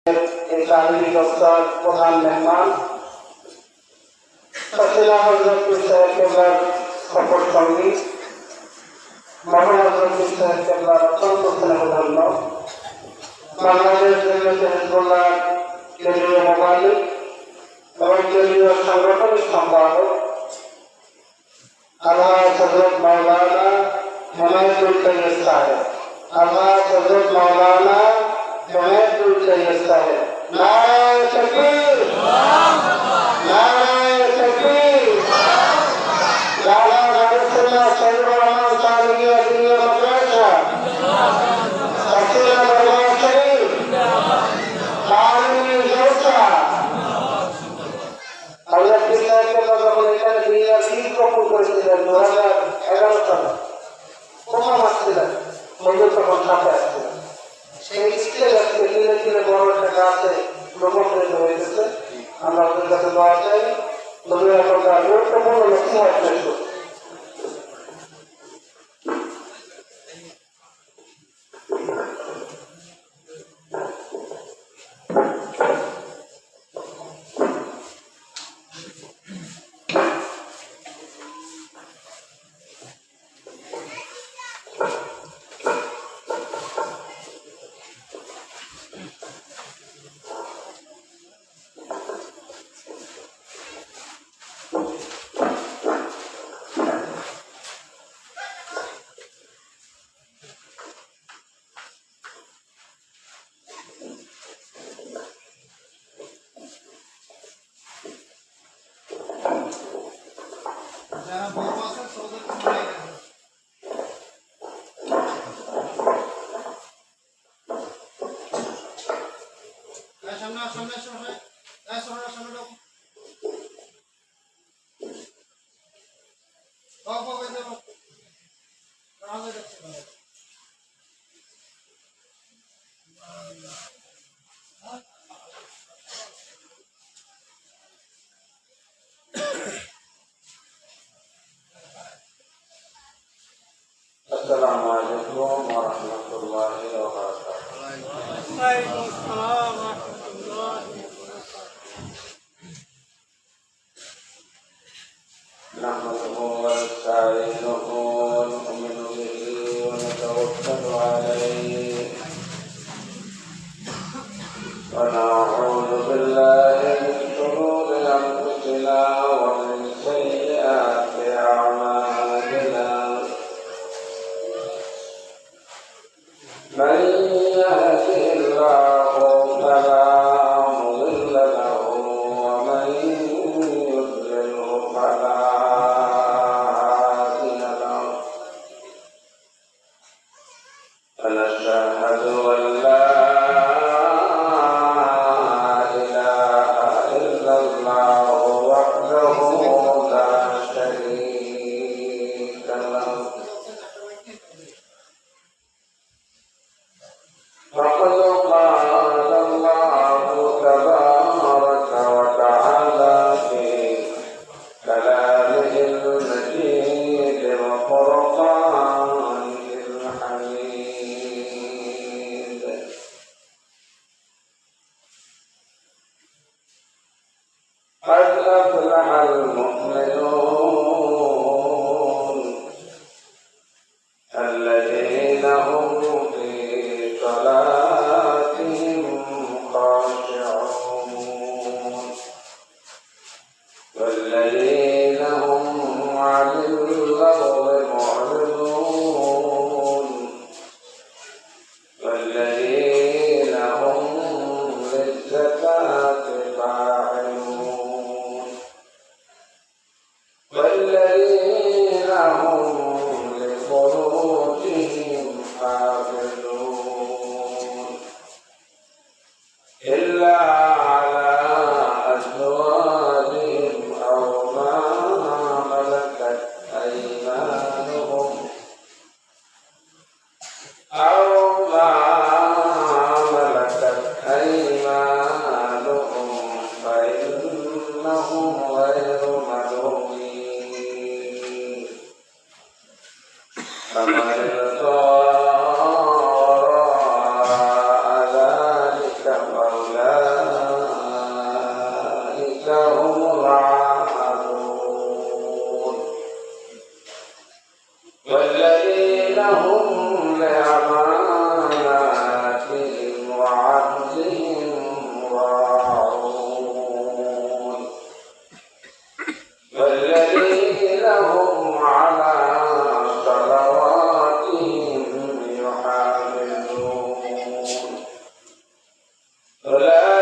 तालीमी दफ्तर प्रधान मेहमान सचिला हजरत साहेब केबलार सफर संगी मौलाना हजरत साहेब केबलार अत्यंत स्नेहधन्य बांग्लादेश जमीयत हिजबुल्लाह केंद्रीय मोबालिक এবং কেন্দ্রীয় সাংগঠনিক সম্পাদক আলহাজ হযরত মাওলানা হেমায়েতুল তৈয়ব সাহেব আলহাজ হযরত মাওলানা হেমায়েতুল তৈয়ব সাহেব নারায়ে তাকবীর নারায়ে তাকবীর লালা রাসূলুল্লাহ সাল্লাল্লাহু আলাইহি ওয়া সাল্লাম মাদ্রাসা সাকিনা দরবার শরীফ তালিমি জলসা আল্লাহ বিসমিল্লাহির যখন এখানে দুনিয়া শীত কখন করেছিলেন 2011 সালে কোমা মাসছিলেন মজুর তখন সাথে আসছিলেন সেই স্কেল আজকে ধীরে ধীরে বড় একটা গাছে রূপান্তরিত হয়েছে আমরা ওদের কাছে দোয়া চাই নবীর একটা গুরুত্বপূর্ণ লক্ষ্য পেশ করছি السلام عليكم ورحمة الله وبركاته. وعليكم السلام ورحمة الله وبركاته. نحمده ونستعينه ونؤمن به ونتوكل عليه ونعوذ بالله من شرور أنفسنا ومن سيئات أعمالنا من يهده الله فلا مضل له ومن يضلله فلا هادي له ونشهد أن لا إله إلا الله وحده لا شريك له فقد قال الله تبارك وتعالى في كلامه المجيد وفرقانه الحميد قد أفلح المؤمنون الذين هم في صلاتهم خاشعون والذين هم عن اللغو معرضون والذين هم للزكاة فاعلون والذين هم لفروجهم حافظون إلا على أزواجهم أو ما ملكت أيمانهم فإنهم غير ملومين فمن اضطر ذلك فأولئك أولئك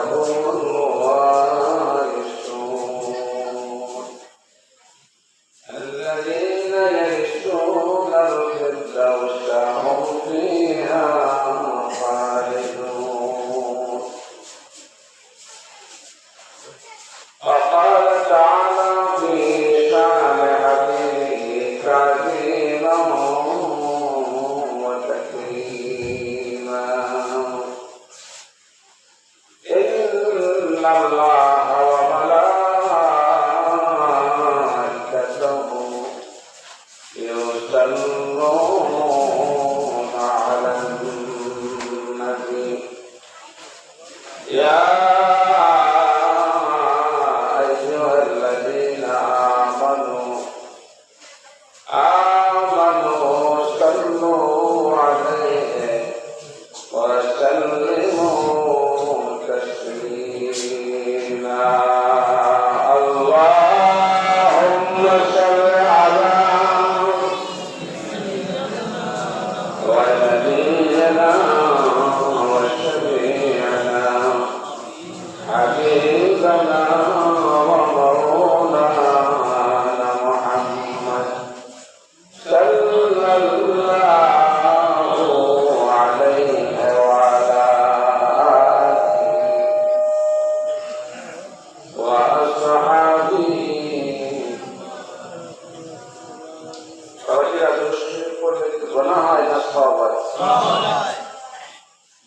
هم الوارثون الذين يرثون الفردوس هم فيها خالدون وقال تعالى في شأن حبيبه تعظيما وتكريما إن الله وملائكته يصلون على النبي يا أيها الذين آمنوا صلوا عليه وسلموا تسليما اللهم صل على ونبينا وشفيعنا حبيبنا ومولانا محمد صلى الله عليه وعلى آله وأصحابه গুনাহ হয় না সওয়াব হয়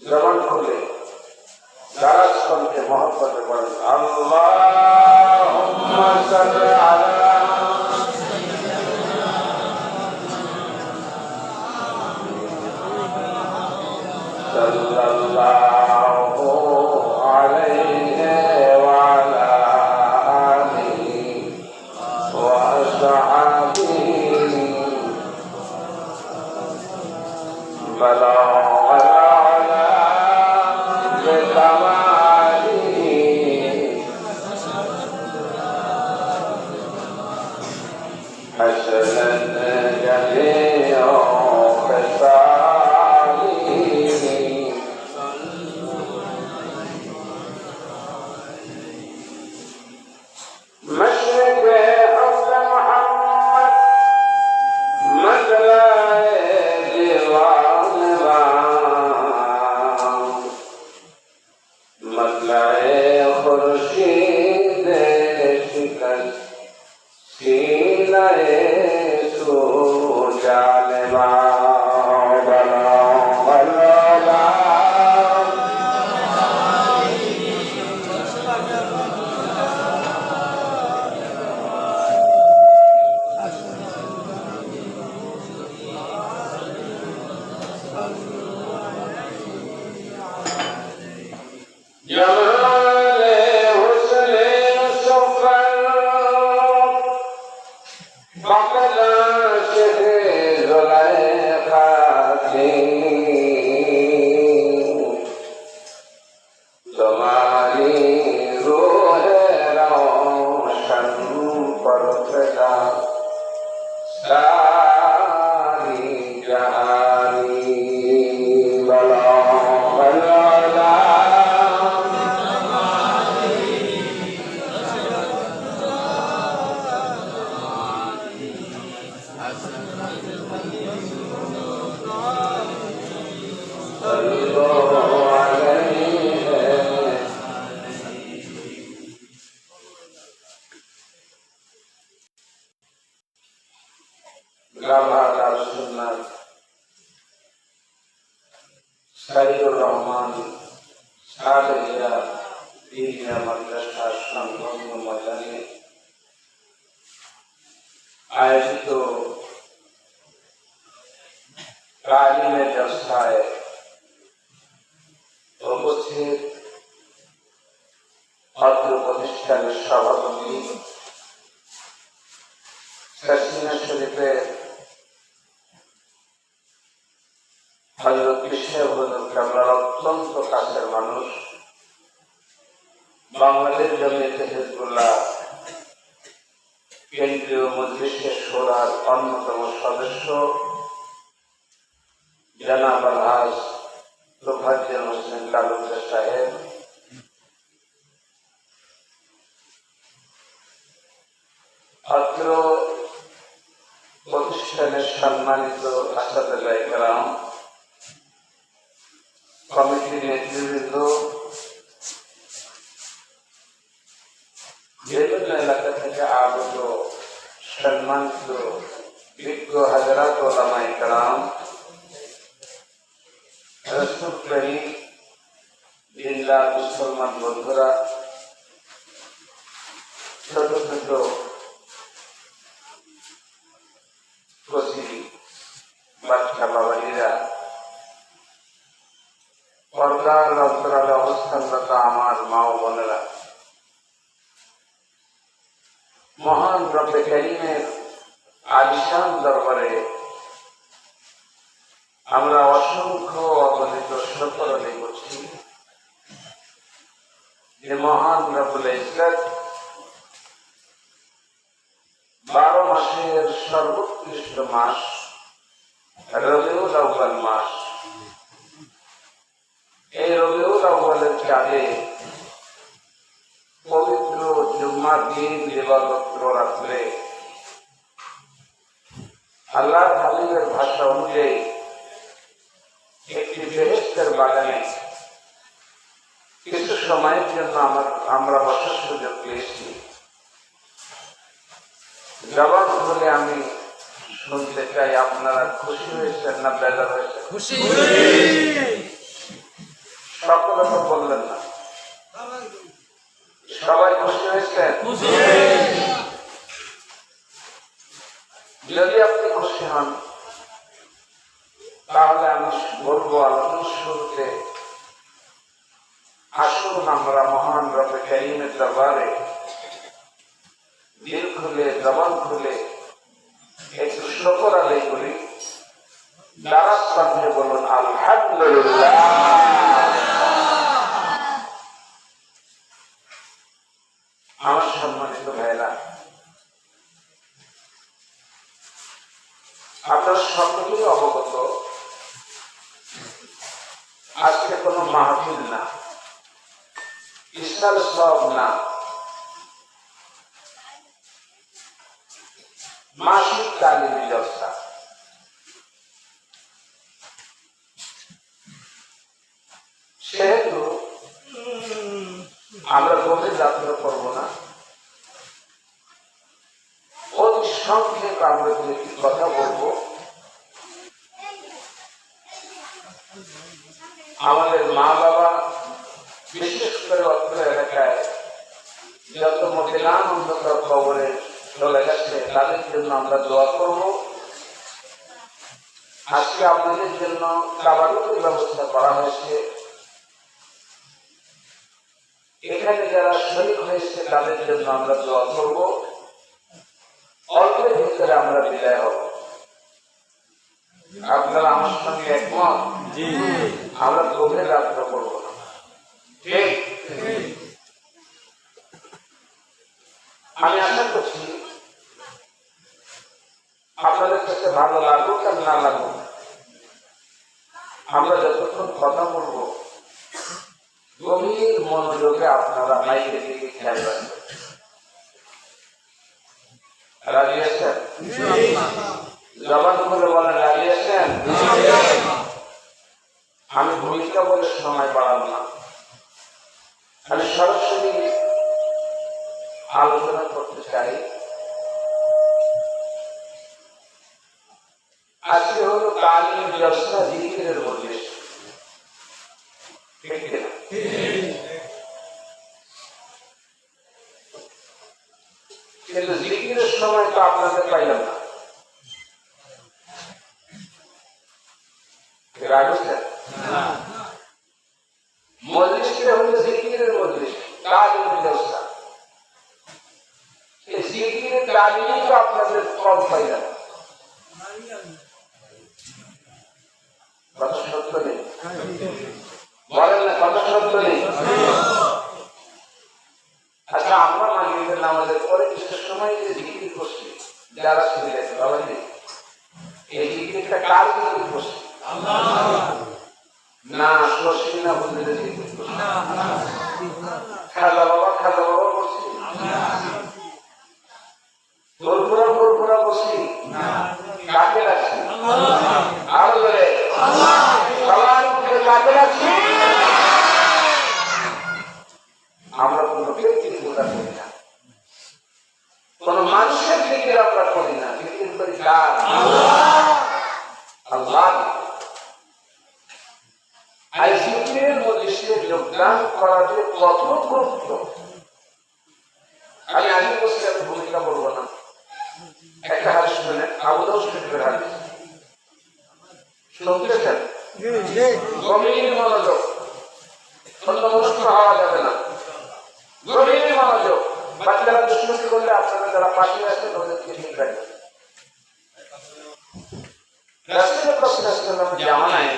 জবান খুলে দারাজ সঙ্গে মহব্বতে পড়েন আল্লাহুম্মা সাল্লি আলা সাল্লাল্লাহু আলাইহি ওয়া আলা আলিহি ওয়া আসহাবিহি بلغ العلا بكماله حسنا جميع خصاله مشرق حسن محمد مثلا مطلعے خورشید شکست سینہ سو جانبا بلا بلا جمال حسن سفر فقد عاشق زلیخا تھی تمہاری روح روشن پر فدا ساری جہانی بلا بلا সাইদুর রহমান সালেহিয়া দিনিয়া মাদ্রাসা সংলগ্ন ময়দানে আয়োজিত তালিমের জলসায় উপস্থিত অত্র প্রতিষ্ঠানের সভাপতি সাসিনা শরীফের হযরত ইশাক হুজুর কামরার অত্যন্ত কাছের মানুষ, বাংলাদেশ জমিয়তে হিজবুল্লাহ কেন্দ্রীয় মজলিসের শোরার অন্যতম সদস্য জনাব আলহাজ সম্মানিত আসাদুল্লাহ কেরাম, কমিটির নেতৃবৃন্দ, বিভিন্ন এলাকা থেকে আগত সম্মানিত বিজ্ঞ হাজারাত ওলামায়ে কেরাম, রাসূল প্রেমী দিনদার মুসলমান বন্ধুরা, ছোট ছোট কচি বাচ্চা বাবাজিরা, পর্দার অন্তরালে অবস্থানরত আমার মা ও বোনেরা, মহান রব্বে কারীমের আলিশান দরবারে আমরা অসংখ্য অগণিত শুকর আদায় করছি যে মহান রব্বুল ইজ্জত 12 মাসের সর্বোৎকৃষ্ট মাস রবিউল আউয়াল মাস। এই রবিউল আউয়ালের চাঁদে পবিত্র জুম্মার দিন দিবাগত রাত্রে আল্লাহর হাবিবের ভাষা অনুযায়ী একটি বেহেশতের বাগানে কিছু সময়ের জন্য আমরা বসার সুযোগ পেয়েছি। জবাব হলে আমি শুনতে চাই, আপনারা খুশি হয়েছেন না বেজার হয়েছে? খুশি। সকলে তো বললেন না, সবাই খুশি হয়েছেন? যদি আপনি খুশি হন তাহলে আমি বলবো আলোচনার শুরুতে আসুন আমরা মহান রব্বে কারীমের দরবারে দিল খুলে জবান খুলে একটু শুকর আদায় করি। দারাজ সামনে বলুন আলহামদুলিল্লাহ। আমার সম্মানিত ভাইরা, আপনার সকলেই অবগত আজকে কোনো মাহফিল না, ইসলাম সব না, মাসিক তালিমি জলসা। সেহেতু আমরা গভীর যাত্রা করব না, অতি সংক্ষেপ আমরা একটি কথা বলবো। আমাদের মা বাবা, বিশেষ করে অত্র এলাকায় যত মহিলান অন্ধকার কবরে চলে গেছে তাদের জন্য আমরা দোয়া করব। আজকে আপনাদের জন্য তাবারুকের ব্যবস্থা করা হয়েছে। এখানে যারা শরীক হয়েছে তাদের জন্য আমরা দোয়া করব। অল্পের ভিতরে আমরা বিদায় হব। আপনারা আমার সঙ্গে একমত? আমরা গভীর যাত্রা করব না, ঠিক? আমি আশা করছি আপনাদের কাছে ভালো লাগুক আর না লাগুক, আমরা যতক্ষণ কথা বলবো গভীর মনোযোগে আপনারা মাইকের দিকে খেয়াল রাখবেন। রাজি আছেন? জবান করে বলেন রাজি আছেন? আমি ভূমিকা বলে সময় বাড়াবো না, আমি সরাসরি আলোচনা করতে চাই। আজকে হলো তালিম জলসা জিকিরের মজলিস, ঠিক কিনা? কিন্তু জিকিরের সময় তো আপনাদের পাইলাম না। মজলিসটা হলো জিকিরের মজলিস, তালিম জলসা। এই জিকিরের তালিমই তো আপনাদের কম পাইলাম। কথা সত্য নেই? বলেন না, কথা সত্য নেই? আচ্ছা, আমরা মাগরিবের নামাজের পরে কিছু সময় যে জিকির করছি, যারা ছিলেন বাবা নেই, এই জিকিরটা কার জিকির করছি? না করছি না বুঝলে জিকির করছি? খাজা বাবা করছি? গোলপুরা করছি? কাকে রাখছি? আর জিকিরের মজলিসে যোগদান করা যে কত গুরুত্ব আমি আগে বসে আমি ভূমিকা বলবো না। একটা হাদিস শুনে আবু দাউদ শরীফের হাদিস শুনতেছেন, গভীর মনোযোগ, অন্যমনস্ক হওয়া যাবে না, গভীর মনোযোগ। বাচ্চারা দুষ্কর্ম করলে আপনারা যারা পাশে আছেন ওদেরকে ঠিক রাখবেন। রাসূলুল্লাহ সাল্লাল্লাহু আলাইহি ওয়াসাল্লামের জামানায়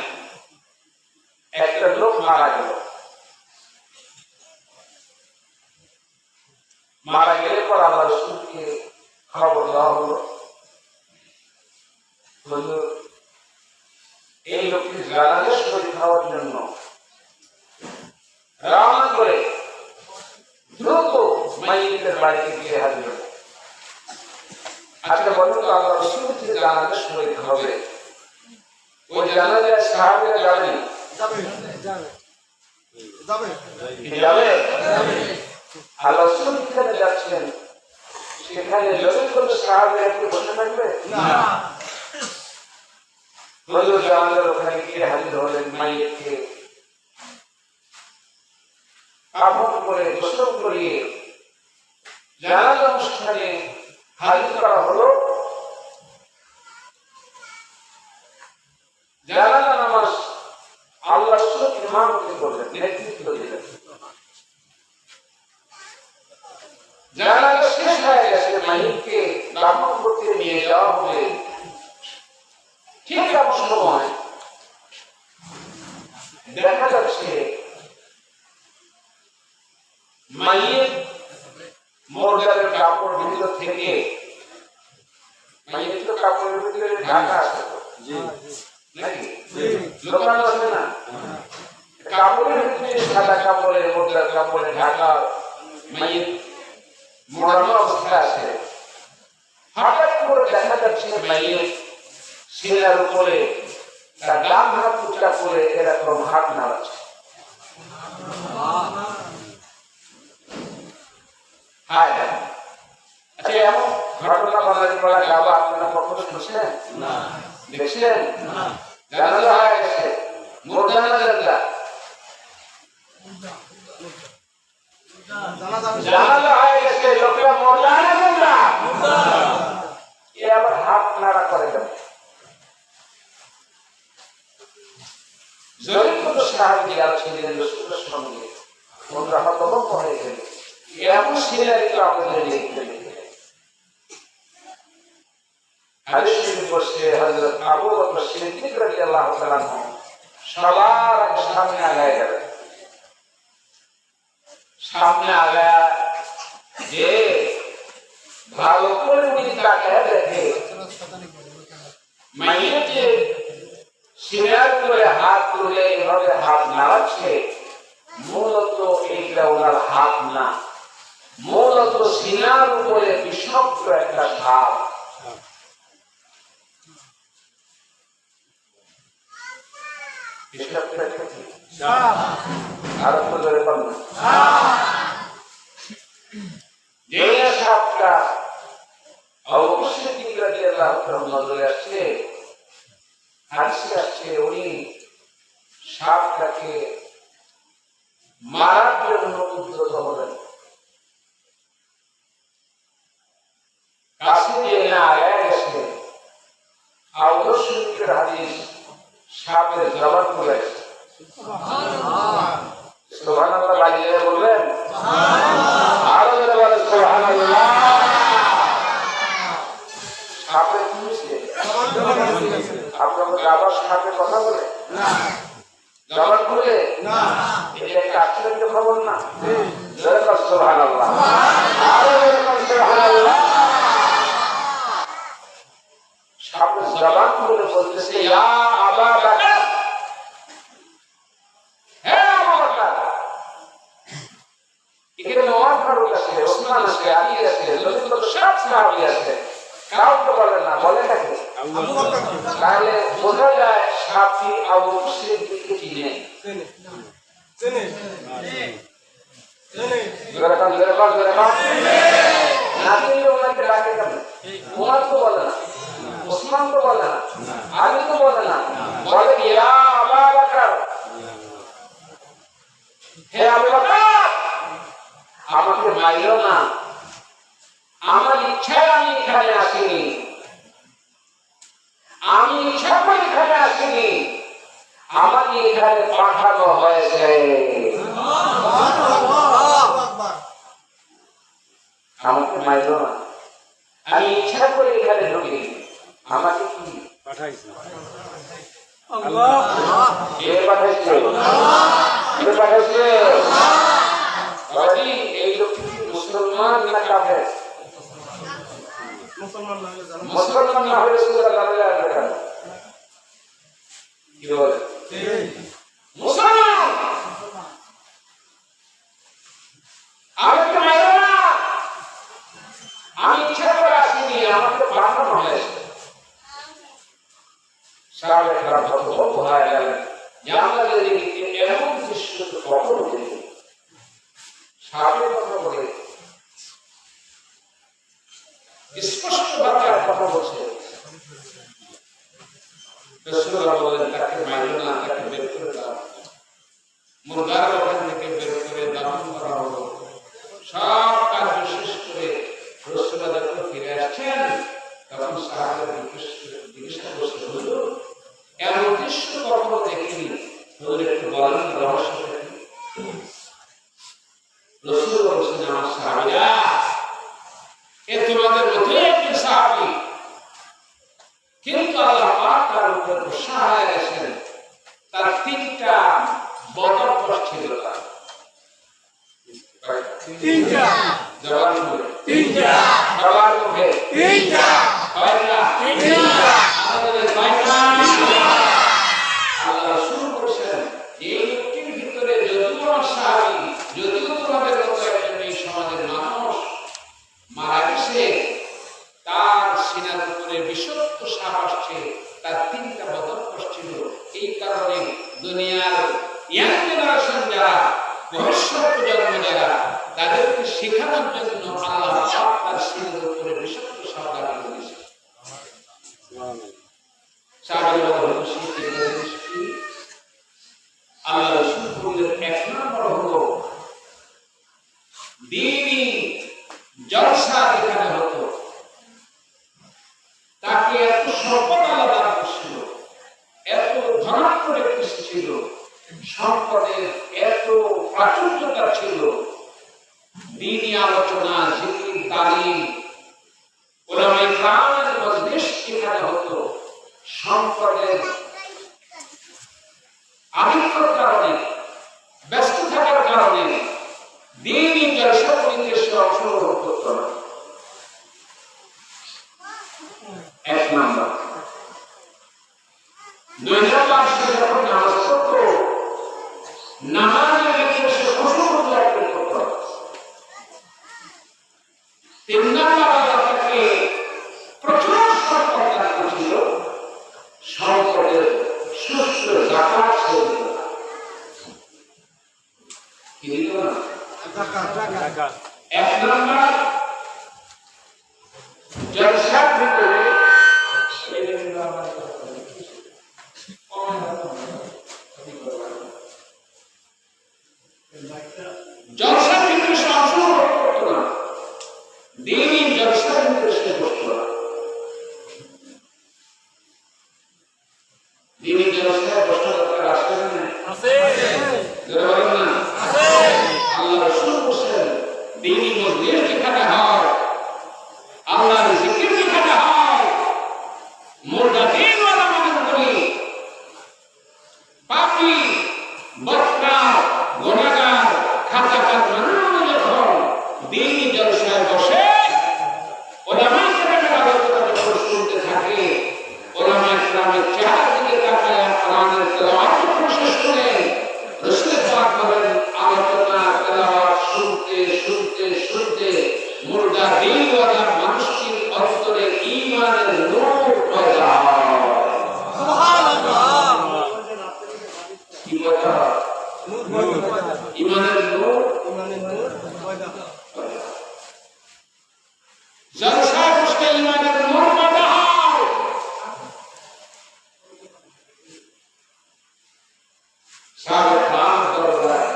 একটা লোক মারা গেল। মারা গেলে পর আল্লাহ রাসূলকে খবর দেওয়া হলো, হুজুর এই লোকটি জানাজা শরীক হওয়ার জন্য রওনা করে দ্রুত মাইয়িতের বাড়িতে গিয়ে হাজির হলো। আজকে বলুন তো আল্লাহ রাসূল যে জানাজা শরীক হবে ওই জানাজায় সাহাবীরা যাবেন? যাবে। আল্লাহ রাসূল যেখানে যাচ্ছেন সেখানে লোকের কোনো সাহাবীরা কি বসে থাকবে? না। হুজুর জানাজার ওখানে গিয়ে হাজির হলেন, মাইয়িতকে কাফন করে গোসল করিয়ে জানাজা অনুষ্ঠানে হাজির করা হলো। জানাজা নামাজ আল্লাহ রাসূল ইমামতি করলেন, নেতৃত্ব দিলেন। জানাজা শেষ হয়ে গেছে, মাইয়িতকে কাফন করতে নিয়ে যাওয়া হবে। ঠিক এমন সময় দেখা যাচ্ছে মাইয়িত মোরদারের কাপড় ভিতর থেকে, মাইয়িত তো কাপড়ের ভিতরে ঢাকা আছে নাকি, লোকানো আছে না, কাপড়ের ভিতরে সাদা কাপড়ে মোরদার কাপড়ে ঢাকা মাইয়িত মোড়ানো অবস্থায় আছে। হঠাৎ করে দেখা যাচ্ছে মাইয়িত শিলার উপরে তার ডান হাত উঁচা করে এরকম হাত নাড়াচ্ছে। আচ্ছা, এমন ঘটনা বাঙালি পাড়া গাবা আপনারা কখনো শুনছেন? দেখছেন? জানাজা হয়ে গেছে, মোরদানা জানাজা, জানাজা হয়ে গেছে, লোকেরা মোরদানা জানাজা, এ আবার হাত নাড়া করে যাবে। জরিপত সাহাবী যারা ছিলেন রাসূলের সঙ্গে ওরা হতভম্ব হয়ে গেল, এমন সিনারি তো আপনাদের দেখতে পেলেন। হাদিস শরীফে বসে হযরত আবু বকর সিদ্দিক রাদিয়াল্লাহু তাআলা সবার সামনে আগায় গেলেন। সামনে আগায় যে ভালো করে উনি তাকায় দেখে মাইয়িতে সিনার করে হাত তুলে এভাবে হাত নাড়াচ্ছে, মূলত এইটা ওনার হাত না, মূলত সিনার উপরে বিষাক্ত একটা সাপ। আরো ধরে পান না, যে সাপটা অবশ্যই রাদিয়াল্লাহু তাআলা নজরে আসছে, হাসি আসছে, উনি সাপটাকে মারার জন্য উদ্যত হলেন। কাছে দিয়ে না আগায় গেছে, আদর্শের হাদিস সাপের জবান খুলে গেছে। সুবহানাল্লাহ বাজিয়ে বললেন, আরো জোরে বলেন সুবহানাল্লাহ। সাপের কি হয়েছে? আপনাদের আবার সাপের কথা বলে জবান খুলে না, এটা একটা আশ্চর্য খবর না? জোরে বলেন সুবহানাল্লাহ, আরো জোরে বলেন সুবহানাল্লাহ। সাপের জবান খুলে বলতেছে, ইয়া আবা বকর, হে আবু বকর। এখানে ওমর ফারুক আছে, ওসমান আছে, আলী আছে, যত সব সাহাবী আছে, কাউ তো বলে না, বলে থাকে আবু বকর। তাহলে বোঝা যায় সাহাবী আবু সিদ্দিককে চিনে। না চিনলে ওনাকে ডাকে কেন? ওমর তো বলে না, ওসমান তো বলে না, আলী তো বলে না, বলে ইয়া আবু বকর। হে আবু বকর, আমাকে মাইরো না, আমার ইচ্ছায় আমি এখানে আসিনি, আমি ইচ্ছা করে এখানে আসিনি, আমাকে এখানে পাঠানো হয়েছে। আমাকে মাইরো না, আমি ইচ্ছা করে এখানে ঢুকি, আমাকে কি পাঠাইছে কে পাঠাইছে? কে পাঠাইছে? বাবাজি, এই লোক কি মুসলমান না কাফের? মুসলমান না হলে সুরা জানালে আসবে কেন? কি বলে? মুসলমান। আমাকে মারো না, আমি ইচ্ছা করে আসিনি, আমাকে পাঠানো হয়েছে। সাহাবে কেরাম হতভম্ব হয়ে গেলেন যে আমরা যদি এমন দৃশ্য কখনো দেখি। সাহাবে কথা বলে স্পষ্ট ভাবে কথা বলছে। রাসূলুল্লাহ বলেন, তাকে মারো না, তাকে বের করে দাও। মুরগার ওখান থেকে বের করে দাফন করা হলো। সব কাজ শেষ করে রাসূলুল্লাহ যখন ফিরে আসছেন, তখন সাহাবারা জিজ্ঞাসা করছে, হুজুর, এমন দৃশ্য কখনো দেখিনি, হুজুর একটু বলেন রহস্যটা কি? রাসূল বলছেন, আমার সাহাবীরা, এ তোমাদের মধ্যে একজন সাহাবী, কিন্তু আল্লাহ পাক তার উপর সহায় আছেন। তার 3টা বদর কষ্ট ছিল। তিনটা জবান শুনে 3টা সবার মুখে 3টা কয়টা? 3টা আমাদের কয়টা? আল্লাহ শুরু করেছেন, এই লোকটির ভিতরে যদিও আমার সাহাবী, যদিও তোমাদের মতো একজন এই সমাজের মানুষ মারা গেছে, তার সিনার উপরে বিষাক্ত সাপ আসছে, তার 3টা বদভ্যাস ছিল। এই কারণে দুনিয়ার ইয়াং জেনারেশন যারা, ভবিষ্যৎ প্রজন্ম যারা, তাদেরকে শেখানোর জন্য আল্লাহ পাক তার সিনার উপরে বিষাক্ত সাপ লাগিয়ে দিয়েছে। সাহাবীরা বলেন, আল্লাহ রাসূল বললেন, 1 নম্বর হলো দ্বীনি জলসা যেখানে হতো, তাকে এত সম্পদ আল্লাহ দান করছিল, এত ধনাত্ম ব্যক্তি ছিল, সম্পদের এত প্রাচুর্যতা ছিল, দ্বীনি আলোচনা, জিকির, তালিম, উলামায়ে কেরামের মজলিস যেখানে হতো, সম্পদের আধিক্যের কারণে, ব্যস্ত থাকার কারণে দ্বীনি জলসাগুলিতে সে অংশগ্রহণ করত না। 1 নম্বর। 2 নম্বর, সে যখন নামাজ পড়ত, নামাজের ভিতরে সে খুশু উদযাপন করত। 3 নম্বর, আল্লাহ তাকে প্রচুর সম্পদ দান করেছিল, সম্পদের সুস্থ যাকাত সে দিত না। কি দিত না? টাকা 1 নম্বর, জলসার ভিতরে জলসার ভিতরে সে অংশগ্রহণ করত না, দ্বীনি জলসার ভিতরে সে বসত না। দ্বীনি জলসায় বসা দরকার আছে না? আছে বলেন না? আছে। আল্লাহ রাসূল বলেন, দ্বীনি মজলিস যেখানে হয়, আল্লাহর জিকির যেখানে হয়, মুর্দা দিনওয়ালা মানুষগুলি, পাপী, বদকার, গুনাহগার, খাতাকার মানুষগুলি যখন দ্বীনি জলসায় বসে, উলামায়ে কেরামের আলোচনা যখন শুনতে থাকে, উলামায়ে কেরামের চেহারার দিকে তাকায় কোরআনের তেলাওয়াত যখন শেষ করেন, রাসূল পাক বলেন, আলোচনা তেলাওয়াত শুনতে শুনতে শুনতে মুর্দা দিনওয়ালা মানুষটির অন্তরে ঈমানের নূর পয়দা হয়। সুবহানাল্লাহ। কি পয়দা হয়? ঈমানের নূর। জলসায় বসলে ঈমানের নূর পয়দা হয়। সাহাবায়ে কেরাম দরবারে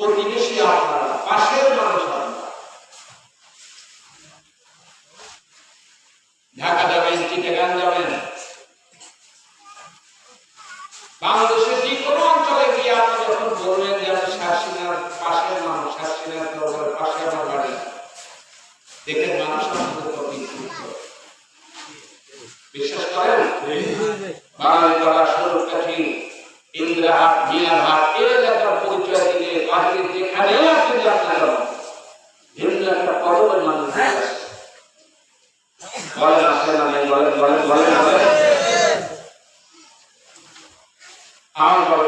প্রতিবেশী আপনারা, পাশের মানুষ আপনারা। ঢাকা যাবেন, চিটাগাং যাবেন, বাংলাদেশের যে কোনো অঞ্চলে গিয়ে আপনি যখন বলবেন যে আমি শাসিনার পাশের মানুষ, শাসিনার দরবারের পাশে আমার বাড়ি, দেখেন মানুষ আপনাদের প্রতি বিশ্বাস করেন। বাঙালিপাড়া, সরকাঠি, ইন্দ্রাহাট, মিয়ারহাট এই এলাকার পরিচয় দিলে বাহিরের যেখানে আপনি যান না কেন ভিন্ন একটা কদমের মানুষ বলেন আসে না নেই, বলেন বলেন বলেন বলেন। আমার বাবা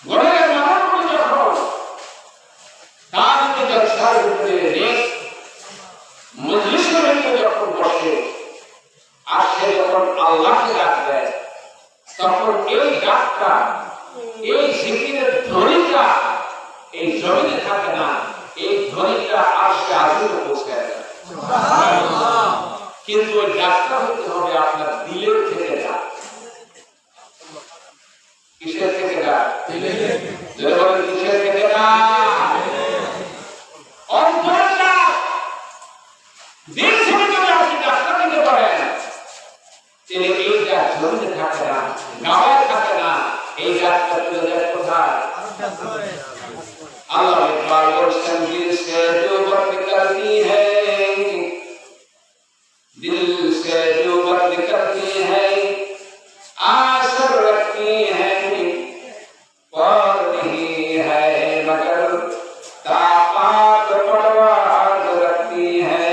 ঘরের মানুষ যখন তার জলসার ভিতরে মজলিসের ভিতরে যখন বসে আর সে যখন আল্লাহকে ডাক দেয়, তখন এই ডাকটা, এই জিকিরের ধ্বনিটা এই জমিনে থাকে না, এই ধ্বনিটা আরশে আজিমে পৌঁছায় যায়। কিন্তু ওই ডাকটা হতে হবে আপনার দিলের থেকে ডাক। কিসের থেকে ডাক? কিসের থেকে ডাক? অন্তরের ডাক। দিল থেকে যদি আপনি ডাক্তার দিতে পারেন, তিনি এই ডাক জমিতে থাকে না, গাওয়ায় থাকে না, এই ডাকটা চলে যায় কোথায়? আল্লাহ ইকবাল বলছেন, দিল সে जो बात करती है, दिल से जो बात करती है, आसर रखती है, और नहीं है मगर ताकत परवाज रखती है।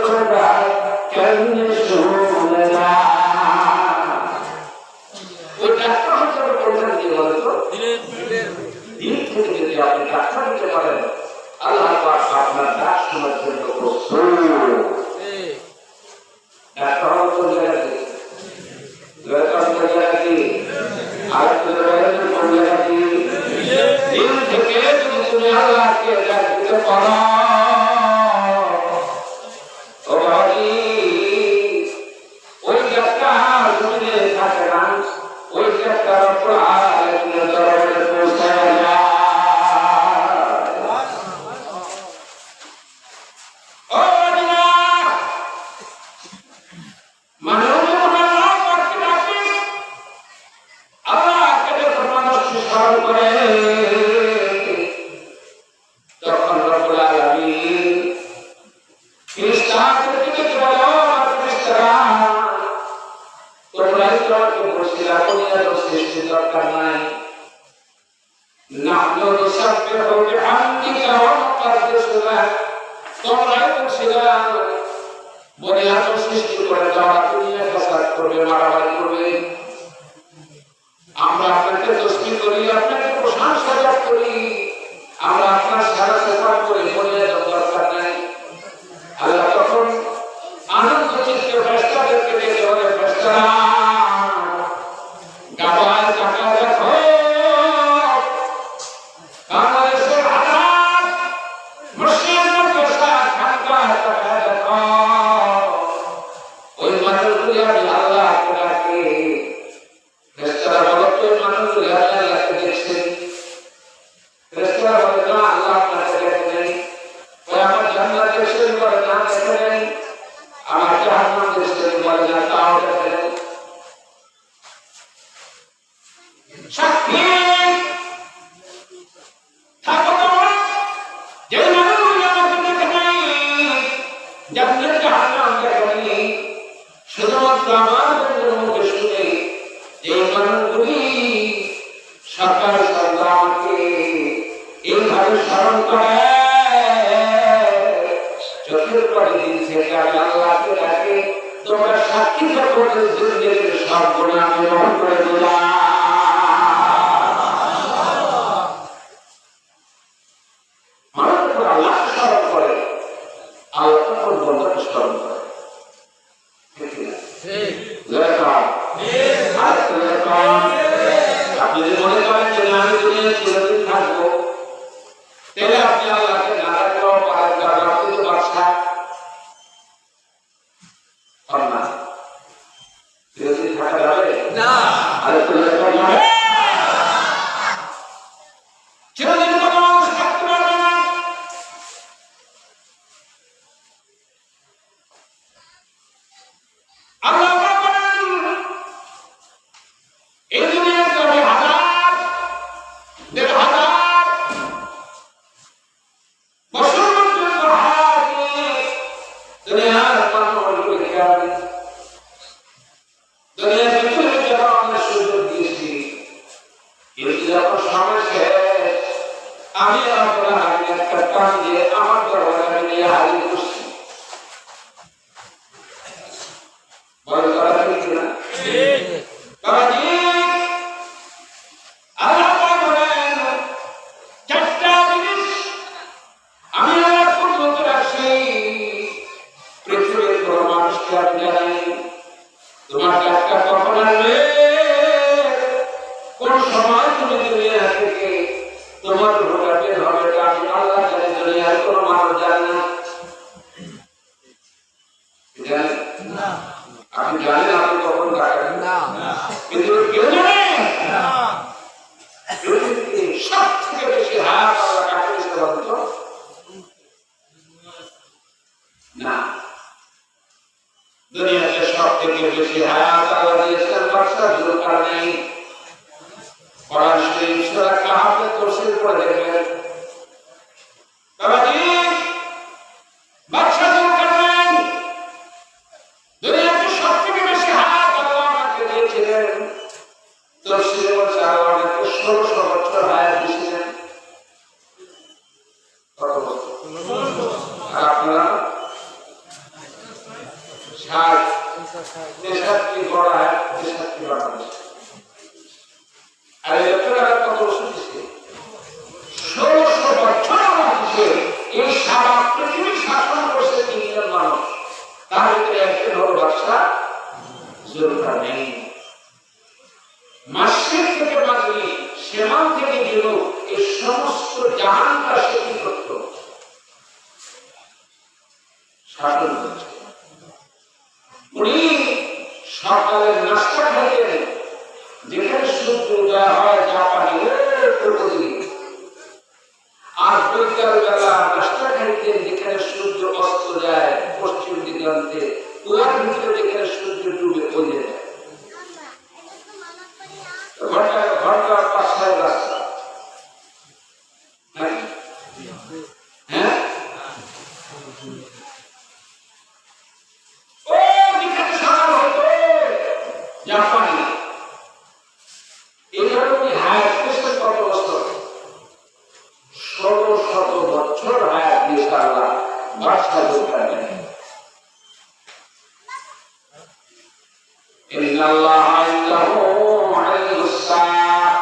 খোদা কেমনে শুনে না ওই ডাক্তার হিসেবে প্রধান কি বলতো দিন থেকে যদি আপনি ডাক্তার দিতে পারেন আল্লাহ পাক আপনার ডাক শোনার জন্য প্রস্তুত ডাক্তার কোন জায়গাতে দিন থেকে যদি তুমি আল্লাহকে ডাকতে পারো ও বাবাজি ওই ডাক্তার জমিনে থাকে না ওই ডাক্তার দরবারে পৌঁছায় যায় দরকার নাই নাহনু নুসাব্বিহু বিহামদিকা ওয়া নুকাদ্দিসু লাক তোমরা বলছিলাম বলে এত সৃষ্টি করে যাওয়া দুনিয়া ফাসাদ করবে মারামারি করবে আমরা আপনাকে তসবিহ করি আপনাকে প্রশংসা করি আমরা আপনার সারা সেবা করি বলে এত দরকার নাই আল্লাহ তখন আনন্দ চিত্তে ফেরেশতাদেরকে ডেকে বলে ফেরেশতারা গাবায় টাকা দেখো বাংলাদেশের হাজার মুসলিম পেশা খানকা টাকা দেখো ওই মানুষগুলি আমি আল্লাহকে ডাকি ফেরেশতারা বলো তো ওই মানুষগুলি আল্লাহকে দেখছেন ফেরেশতারা বলে না আল্লাহ আপনাকে দেখে নেই ওই আমার জান্নাত দেখছেন বলে না দেখে নেই আমার জাহান্নাম দেখছেন বলে না তাও দেখে নেই সাক্ষী থাকো তোমরা যে মানুষগুলি আমাকে দেখে নাই জান্নাত জাহান্নাম দেখে নেই শুধুমাত্র আমার মুখে শুনে যে মানুষগুলি সকাল সন্ধ্যা আমাকে এইভাবে স্মরণ করে চোখের পরে দিন থেকে আমি আল্লাহকে ডাকে তোমরা সাক্ষী থাকো যে জিন্দেগির সব গুনাহ আমি মাফ করে দিলাম আপনি যদি মনে করেন যে আমি দুনিয়া চিরদিন থাকবো তাহলে আপনি আল্লাহকে না রাখলেও পারেন কারণ আপনি তো বাদশা না চিরদিন থাকা যাবে না চিরদিন কোনো মানুষ থাকতে পারবে না আল্লাহ এই দুনিয়াতে আমি হাজার দেড় হাজার বছর দুনিয়ার দুনিয়ার ভিতরে যারা আমরা সুযোগ দিয়েছি কিন্তু যখন সময় শেষ আমি আপনার আগে একটা টান দিয়ে আমার দরবারে নিয়ে হাজির করছি বড় করা ঠিক না বাবাজি তোমার ডাক্তার কখন আসবে কোন সময় তুমি দুনিয়া থেকে তোমার ভোটাতে হবে আমি আল্লাহ জানি দুনিয়ার কোন মানুষ জানে না আপনি জানেন আপনি কখন ডাক্তার না কিন্তু কেউ জানে সব থেকে বেশি হাত আল্লাহ কাকে দিতে পারত না দুনিয়াতে সব থেকে বেশি হায়াত আল্লাহ দিয়েছেন বাদশা জুলকারনাইন কোরআন শরীফ সূরা কাহফে তাফসীর করে দেখবেন বাবাজি বাদশা জুলকারনাইন দুনিয়াতে সব থেকে বেশি হায়াত আল্লাহ আমাকে দিয়েছিলেন তাফসীরে বলছে আল্লাহ আমাকে 1600 বছর হায়াত দিয়েছিলেন কত বছর আর আপনারা আর এই লোকেরা কত শুনছে 1600 বছর হচ্ছে এই সারা পৃথিবী শাসন করছে 3 জন মানুষ, তার ভিতরে একজন হলো বাদশা জুলকারনাইন। মাশরিক থেকে মাগরিব, শিমাল থেকে জুনুব, এই সমস্ত জাহানটা সে কি করত? শাসন করছে। উনি সকালের নাস্তা খাইতেন, যেখানে সূর্য উদয় হয় জাপানি আর বিকাল বেলা নাস্তা খাইতেন যেখানে সূর্য অস্ত যায় পশ্চিম দিগন্তে, কুয়ার ভিতরে যেখানে সূর্য ডুবে পড়ে যায়। ঘন্টার পাশায় রাস্তা, হ্যাঁ ও যেখানে সারা হতো জাপানি। এইভাবে উনি হায়াত পেয়েছেন কত বছর? 1600 বছর হায়াত দিয়েছে আল্লাহ বাদশা জুলকারনাইন। ইন্নাল্লাহা ইনদাহু ইলমুস সাআহ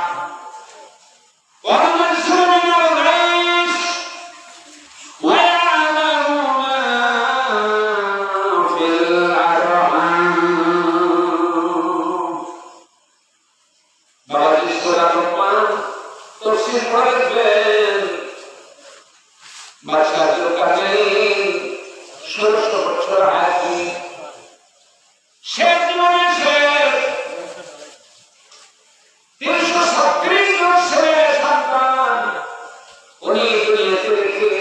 ওয়া ইয়ানযুরু মিনাল গায়স ওয়া ইয়া'লামু মা ফিল আরহাম। বাবাজি সূরা লোকমান তাফসীর করেছেন, বাদশা জুলকারনাইন 1600 বছর হায়াত শেষ জীবনে শেষ 336 বছরের সন্তান উনি দুনিয়াতে রেখে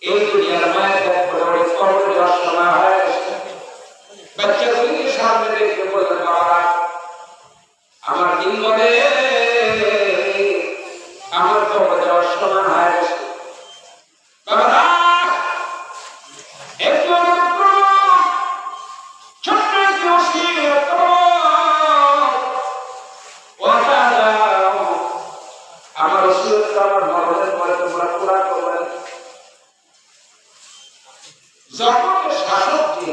এই দুনিয়ার মায়ের ত্যাগ করে কবরে যাওয়ার সময় হয়ে গেছে। বাচ্চাগুলিকে সামনে রেখে বললেন, বাবা আমার দিন বলে আমার কবরে যাওয়ার সময় হয়ে গেছে। বাবা একটু আমার ওসিয়ত আমার মরণের পরে তোমরা পুরা করবেন। যখন শাসক যে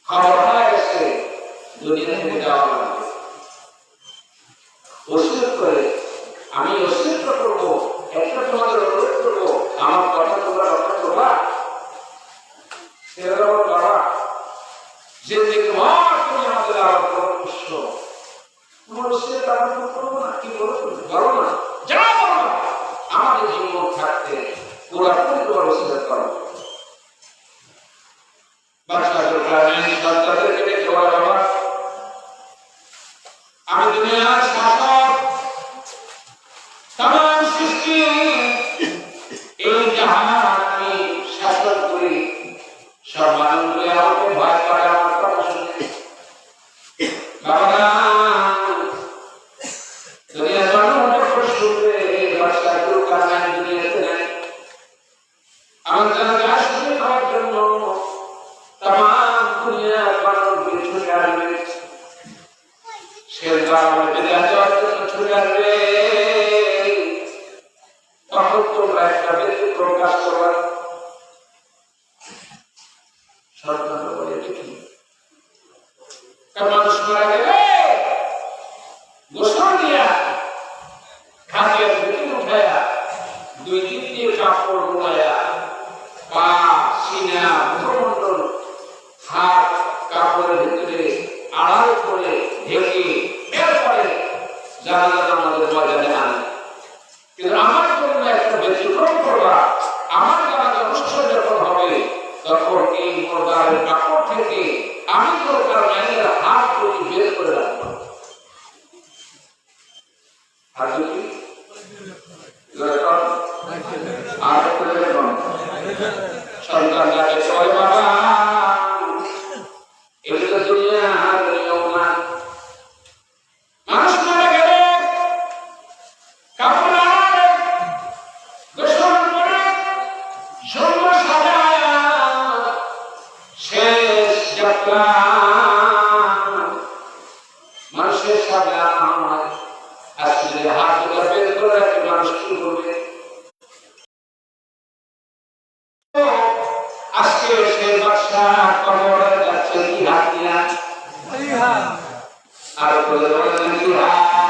খবর হয়ে গেছে দুনিয়া থেকে যাওয়া লাগবে, ওসিয়ত করে আমি ওসিয়ত করবো, একটা তোমাদের অনুরোধ করবো, আমার কথা তোমরা রক্ষা করবা। সেটা আমার বাবা যে দেখবার তুমি আমাদের আবার পরামর্শ তোমার ওসিয়ত আমরা করবো না, কি বলো না, যা বলো আমাদের জীবন থাকতে পুরাপুরি তোমার ওসিয়ত করো। বাদশা জুলকারনাইন সন্তানদেরকে ডেকে বলে, বাবা আমি দুনিয়ার শাসক, তামাম সৃষ্টি এই জাহান আমি শাসন করি, সব মানুষগুলি আমাকে ভয় করে, আমার কথা শুনে। বাবা দুনিয়ার মানুষ শুনবে বাদশা জুলকারনাইন দুনিয়াতে নাই, আমার জানাজা শুনে খাওয়ার জন্য তামাম দুনিয়ার মানুষগুলি ছুটে আসবে, সে আমার বিদায় দেওয়ার জন্য ছুটে আসবে। তখন তোমরা একটা ব্যতিক্রম কাজ করবে। সন্তান বলে দেখি মানুষ মারা গেলে গোসল দিয়া খাটিয়ার ভিতরে উঠাইয়া 2 দিন দিয়ে কাপড় মোড়াইয়া পা সিনা মুখমণ্ডল হাত কাপড়ের ভিতরে আড়াল করে ঢেকে এরপরে জানাজা আমাদের ময়দানে আনে। কিন্তু আমার জন্য একটা ব্যতিক্রম করবা, আমার জানাজা অনুষ্ঠান যখন হবে তখন এই মোর্দারের কাপড় থেকে আমি জুলকারনাইনের হাত দুটি বের করে রাখবো। হাত দুটি আর সন্তান যাকে সবাই বাবা এগুলো দুনিয়ার নিয়ম না। মানুষ মারা গেলে কাপড় আনে, গোসল করে সুন্দর সাজায় শেষ যাত্রা মানুষের সামনে আনা হয়। আসলে হাত দুটো বের করে রাখে, মানুষ কি করবে? আজকে সে বাদশা কবরে যাচ্ছে কি হাত নিয়ে, আর বলে বলেন কি হাত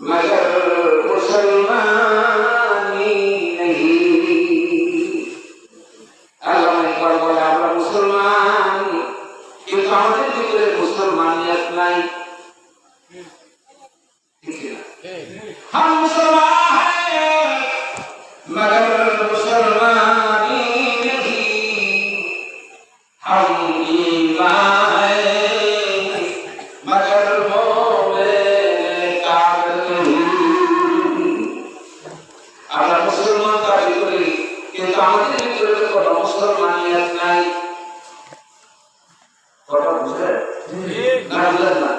मगर मुसलमानी नहीं। अल्लाह একবার বলে আমরা মুসলমান, কিন্তু আমাদের ভিতরে মুসলমানিয়ত নাই। हम मुसलमान हैं मगर मुसलमानी नहीं, हम ईमान हैं मगर मोमिन कामिल नहीं। আমরা মুসলমান দাবি করি, কিন্তু আমাদের ভিতরে কোনো মুসলমানিয়ত নাই। কথা বুঝলেন না? বুঝলেন না?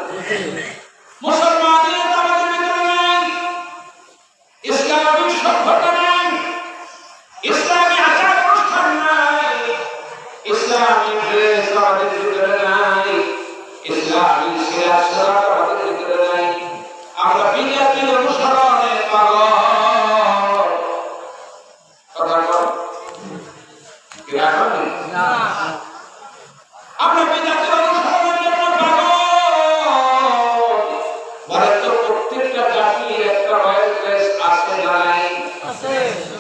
মুসলমানিয়ত আমাদের ভিতরে নাই, ইসলামী সভ্যতা নাই, ইসলামী আচার অনুষ্ঠান নাই, ইসলামী ড্রেস আমাদের ভিতরে নাই, ইসলামী সিরাত সালাত আমাদের ভিতরে নাই। আমরা বিদাতের অনুসরণে পাগল। কথা বল কি রাখবেন না? আমরা বিদাতের অনুসরণের জন্য পাগল। বলেন তো প্রত্যেকটা জাতির একটা রয়্যাল ড্রেস আছে না নাই? আছে।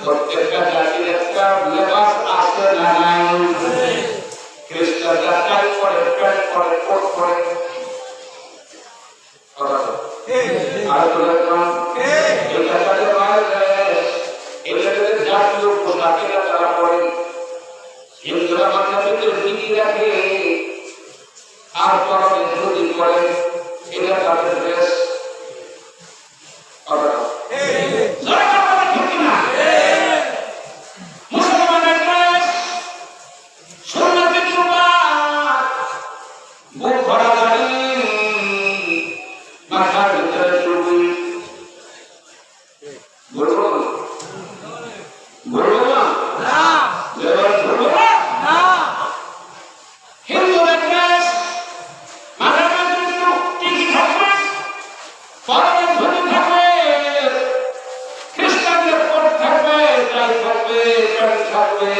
প্রত্যেকটা জাতির একটা লেবাস আছে না নাই? আছে। খ্রিস্টানরা টাই পরে, প্যান্ট পরে, কোট পরে। কথা বল আর বলেন এটা তাদের রয়্যাল ড্রেস, এটা তাদের জাতীয় পোশাকেরা তারা পরে। হিন্দুরা মাথার ভিতরে টিকি রাখে আর পরনে ধুতি পরে, এটা তাদের ড্রেস। মুসলমানের ড্রেস সুন্নতের জুব্বাহ, বুক ভরা দাড়ি, মাথার ভিতরে টুপি। বলবো বলবো না? বলবো না? হিন্দুদের ড্রেস মাথার ভিতরে টিকি থাকবে, পরনে ধুতি থাকবে, খ্রিস্টানদের কোট থাকবে, টাই থাকবে, প্যান্ট থাকবে।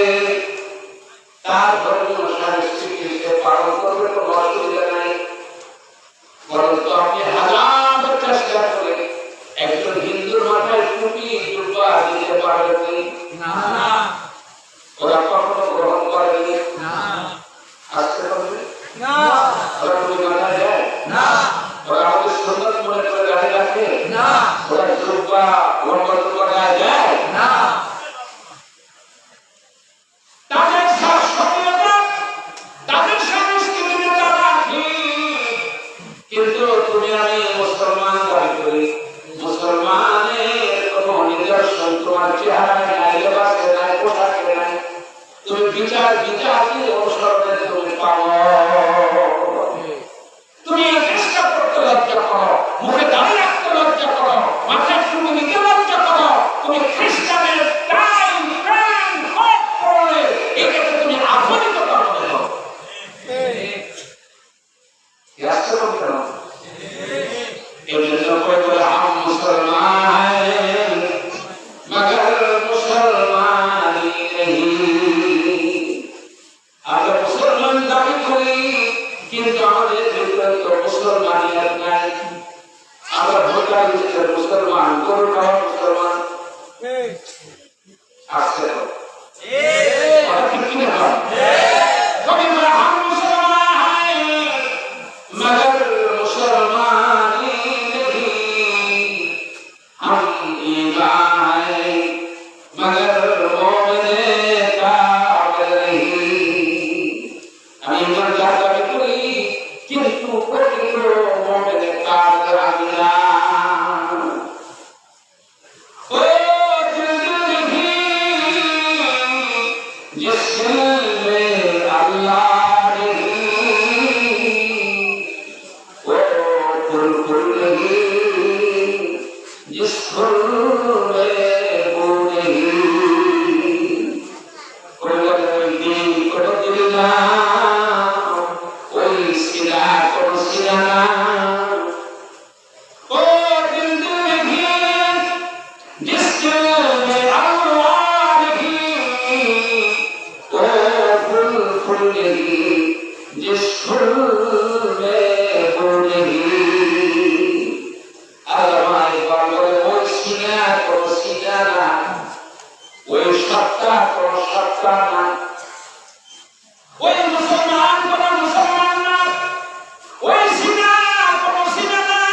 তার ধর্মীয় সংস্কৃতিকে পালন করবে, কোনো অসুবিধা নাই। বরঞ্চ আপনি হাজার চেষ্টা করে একজন হিন্দুর মাথায় টুপি জুব্বা দিতে পারবেন না, ওরা কখনো গ্রহণ করেনি। আসতে পারবে না, ওরা টুপি মাথায় দেয় না, ওরা আমাদের সুন্নত মনে করে দাঁড়িয়ে রাখে না, ওরা জুব্বা লম্বা জুব্বা গায়ে দেয় না। তাদের সভ্যতা, তাদের সংস্কৃতি তারা ঠিক, কিন্তু তুমি আমি মুসলমান দাবি করি, মুসলমানের কোনো নিদর্শন তোমার চেহারায় নাই, লেবাসে নাই, পোশাকে নাই। তুমি বিচারকে অনুসরণে তুমি পাবো। তুমি চেষ্টা করতে লজ্জা করো, মুখে দাঁড়িয়ে রাখতে লজ্জা করো, মাথায় টুপি নিতে লজ্জা করো। তুমি খ্রিস্টানের টাই প্যান্ট কোট পরে এটাকে তুমি আধুনিকতা মনে করো। রাষ্ট্র কেন? এই জন্য বলে হাম মুসলমান মগর মুসলমানি নেই। আমরা মুসলমান দাবি করি, কিন্তু আমাদের ভিতরে তো মুসলমানিয়ত নাই। আমরা ভোটার ভিতরে মুসলমান, গরু খাওয়া মুসলমান আসছে কবি বলে হাম মুসলমান মগর মুসলমানি নেই, हम ईमान हैं मगर मोमिन कामिल नहीं। আমি ইমানদার দাবি করি, কিন্তু প্রকৃত মোমিন কামিল আমি না। ও দিল नहीं जिस दिल में তা না। ওই মুসলমান কোন মুসলমান না, ওই সিনা কোন সিনা না,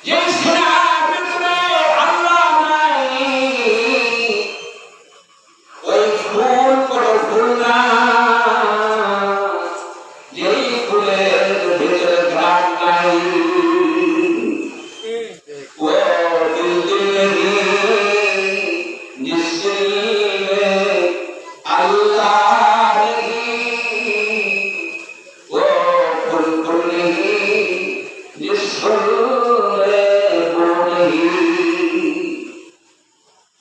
যে সিনার ভিতরে আল্লাহ নাই, ওই ফুল কোন ফুল না, যেই ফুলের ভিতরে ঘ্রাণ নাই। ও দিল দিল जिस दिल में अल्लाह नहीं, वो फूल फूल नहीं जिस फूल में वो नहीं।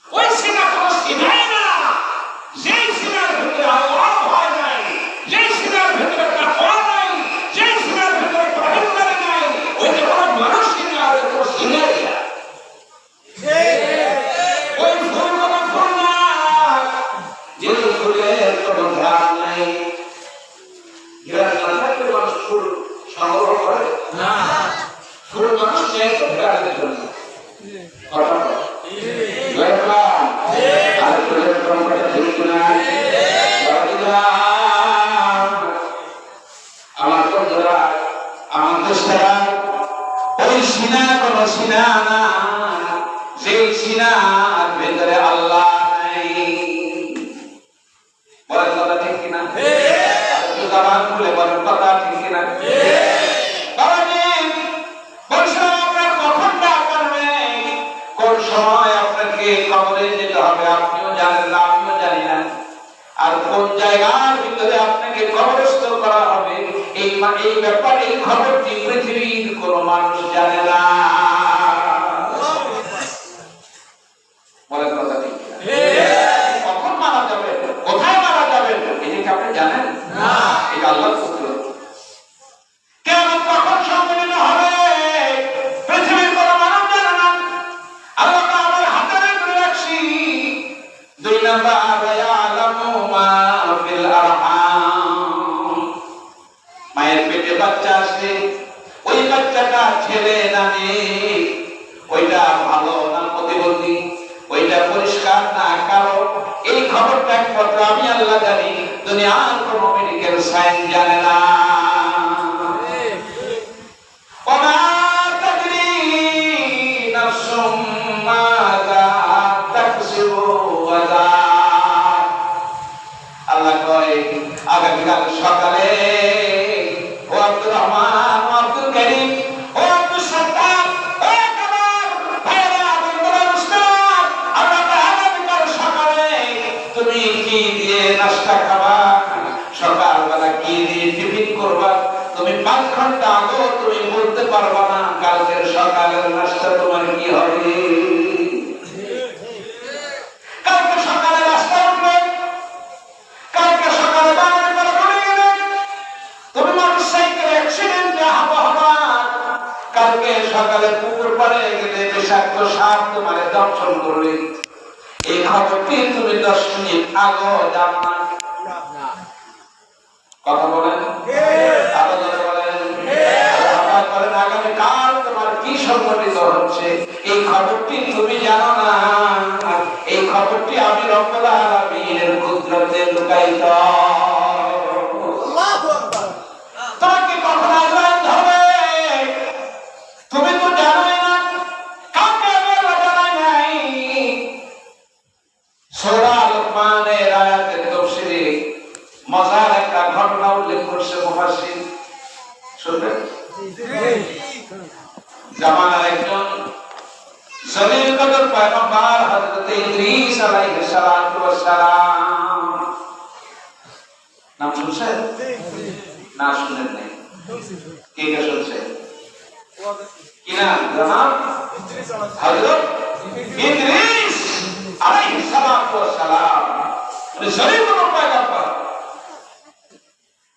ওই সিনা কোনো সিনাই না, যেই সিনার ভিতরে আল্লাহ ভয় নাই, যেই সিনার ভিতরে তাকওয়া নাই, যেই সিনার ভিতরে পরহেজগারি নাই, ওই যে কোনো মানুষ সিনা আর কোনো সিনাই না। ওই ফুল কোনো ফুল না, যে ফুলের কোনো ঘ্রাণ নাই। ঘ্রাণ না থাকলে মানুষ ফুল সংগ্রহ করে না, ফুল মানুষ নেই তো ঘ্রাণের জন্য। কথা বল। আর ফুলের সংখ্যাটা ঠিক না। আমার বন্ধুরা, আমার দোস্তরা, ওই সিনা কোন সিনা না, যে সিনার ভেতরে আল্লাহ নাই। বলেন কথা ঠিক কিনা? জবান খুলে বলেন কথা ঠিক কিনা? আপনার কখন ডাক করবে, কোন সময় আপনাকে কবরে যেতে হবে আপনিও জানেন না, আমিও জানি না। আর কোন জায়গার ভিতরে আপনাকে কবরস্থ করা হবে এই ব্যাপারে এই খবরটি পৃথিবীর কোন মানুষ জানে না। বলেন কথা ঠিক কিনা? কখন মারা যাবে, কোথায় মারা যাবে, এটা কি আপনি জানেন না? এটা আল্লাহর পুত্র। কিয়ামত কখন সংঘটিত হবে পৃথিবীর কোন মানুষ জানে না। আল্লাহ আমাদের হাতে রেখে রাখছি। 2 নাম্বার, ইয়ালামু মা ফিল আরহাম। মায়ের পেটে বাচ্চা আসে, ওই বাচ্চাটা ছেলে না মেয়ে, ওইটা ভালো না প্রতিবন্ধী, ওইটা পরিষ্কার না কালো, এই খবরটা একমাত্র আমি আল্লাহ জানি, দুনিয়ার কোন মেডিকেল সায়েন্স জানে না। ওমা তাদরি নাফসুম মাযা তাকসিবু ওয়াযা। আল্লাহ কয় আগামীকাল সকালে ও আব্দুর রহমান, ও আব্দুল করিম, ও আব্দুল সত্তার, ও কামাল ভাইরা, বন্ধুরা, মুস্তাক, আগামীকাল সকালে তুমি কি দিয়ে নাস্তা খাবা, সকালবেলা কি দিয়ে টিফিন করবা, তুমি 5 ঘন্টা আগেও তুমি বলতে পারবা না কালকের সকালের নাস্তা তোমার কি হবে। কালকে সকালে নাস্তা উঠবে, কালকে সকালে বাজারে করে পড়ে গেলে, তুমি মোটরসাইকেল অ্যাক্সিডেন্টে হবা, কালকে সকালে পুকুর পাড়ে গেলে বিষাক্ত সাপ তোমার দংশন করবে। এই খবরটি তুমি 10 মিনিট আগেও জানো না। কথা বলেন, আরো জোরে বলেন। বলেন আগামীকাল তোমার কি সংঘটিত হচ্ছে এই খবরটি তুমি জানো না। এই খবরটি আমি রব্বুল আলামিনের কুদরতে লুকায়িত। তোমাকে কখন আজাদ হবে তুমি তো জানোই না, কাউকে আল্লাহ জানাই নাই। সূরা লুকমানের আয়াতের তাফসীরে মজার একটা ঘটনা উল্লেখ করছে মুফাসসির, শুনবেন? জামানার একজন জলিল কদর পয়গম্বর হযরত ইদ্রিস আলাইহিস সালাতু ওয়াস সালাম, নাম শুনছেন না? শুনেন নাই? কে কে শুনছেন? কি নাম? জানাব হযরত ইদ্রিস আলাইহিস সালাতু ওয়াস সালাম, উনি জলিল কদর পয়গম্বর।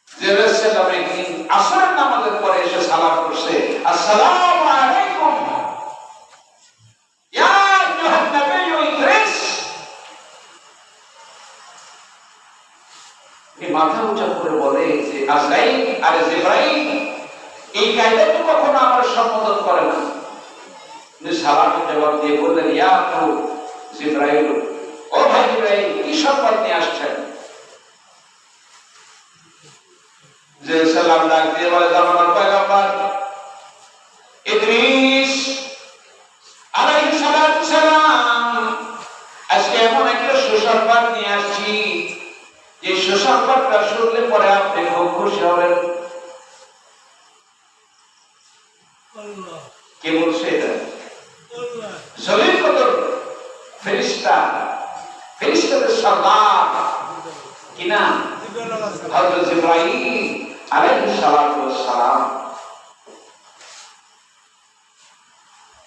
জেরুজালেমে একদিন আসরের নামাজের পরে এসে সালাম করছে, আসসালামু আলাইকুম ইয়া আইয়ুহান নবী ইদ্রিস। এই মাথা উঁচা করে বলে যে আজরাইল আর জিবরাইল এই কায়দা তো কখনো আমার সম্বোধন করে না। উনি সালামের জবাব দিয়ে বললেন, ইয়া আবু জিবরাইল ও ভাই জিবরাইল কি সংবাদ নিয়ে আসছেন? যে সালাম ডাক দিয়ে বলে জামানার পয়গম্বর ইদ্রিস আলাইহিস সালাতু সালাম, আজকে এমন একটা সুসংবাদ নিয়ে আসছি যে সুসংবাদটা শুনলে পরে আপনি খুব খুশি হবেন। কে বলছে এটা? জলিল কদর ফেরেশতা, ফেরেশতাদের সর্দার কি না? হযরত জিবরাইল আলাইহিস সালাতু ওয়াসসালাম।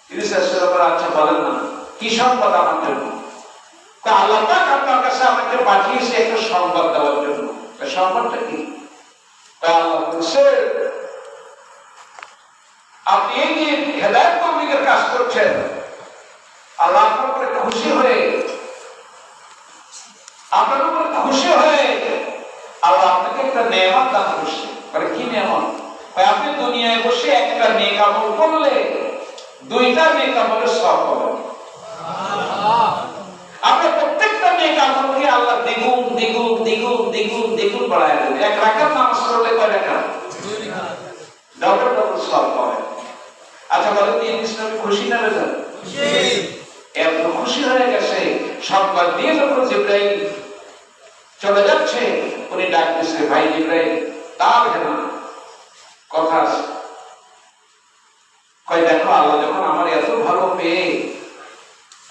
তিনি সাল্লাল্লাহু আচ্ছা বলেন না কি সংবাদ আমার জন্য? আল্লাহ পাক আপনার কাছে আমাকে পাঠিয়েছে একটা সংবাদ দেওয়ার জন্য। সংবাদটা কি? আল্লাহ বলছে আপনি এই যে হেদায়েত তৌফিকের কাজ করছেন, আল্লাহ আপনার উপরে খুশি হয়ে আল্লাহ আপনাকে একটা নেয়ামত দান করছে। মানে কি নেয়ামত? আপনি দুনিয়ায় বসে একটা নেক আমল করলে দুইটা নেক আমলের সওয়াব পাবেন। আপনার প্রত্যেকটা নেক আমলকে আল্লাহ দ্বিগুণ দ্বিগুণ দ্বিগুণ দ্বিগুণ দ্বিগুণ বাড়ায় দেবে। এক রাকাত নামাজ পড়লে কয় রাকাত? ডবল ডবল সওয়াব পাবেন। আচ্ছা বলেন এই ইসলামে খুশি না বেজার? এত খুশি হয়ে গেছে সংবাদ দিয়ে যখন জিবরাইল চলে যাচ্ছে, উনি ডাক দিচ্ছে ভাই জিবরাইল তার না কথা আছে। কয় দেখো আল্লাহ যখন আমার এত ভালো পেয়ে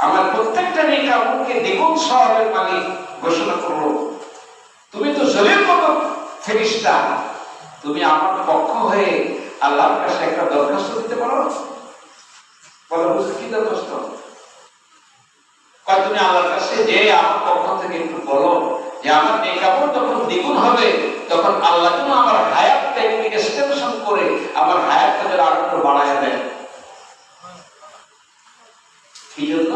আমার প্রত্যেকটা নেক আমলকে দ্বিগুণ সওয়াবের মালিক ঘোষণা করলো, তুমি তো জলিল কদর ফেরেশতা, তুমি আমার পক্ষ হয়ে আল্লাহর কাছে একটা দরখাস্ত দিতে পারো। বলো কি দরখাস্ত? কয় তুমি আল্লাহর কাছে যে আমার পক্ষ থেকে একটু বলো যে আমার নেক আমল যখন দ্বিগুণ হবে তখন আল্লাহ যেন আমার হায়াতটা একটু এক্সটেনশন করে আমার হায়াতটা যেন আরো একটু বাড়ায় দেয়। কি জন্য?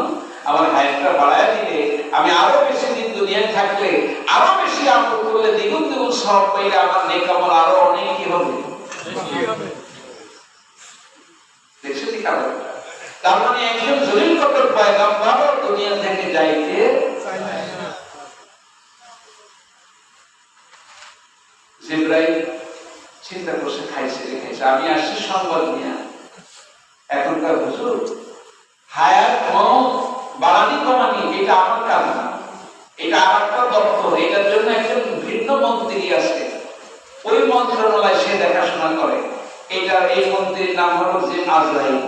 আমার হায়াতটা বাড়ায় দিলে আমি আরো বেশি দিন দুনিয়ায় থাকলে আরো বেশি আমল করলে দ্বিগুণ দ্বিগুণ সওয়াব পাইলে আমার নেক আমল আরো অনেক কি হবে। দেখছেন কি কারণ? তার মানে একজন জলিল কদর পয়গম্বর দুনিয়া থেকে যাইতে জিবরাইল চিন্তা করছে খাইছে রেখেছে আমি আসছি সংবাদ নিয়ে। এখনকার হুজুর হায়াত মৌত বাড়ানি কমানি এটা আমার কাজ না, এটা আর একটা দপ্তর, এটার জন্য একজন ভিন্ন মন্ত্রী আছে, ওই মন্ত্রণালয় সে দেখাশোনা করে। এটা এই মন্ত্রীর নাম হলো যে আজরাইল।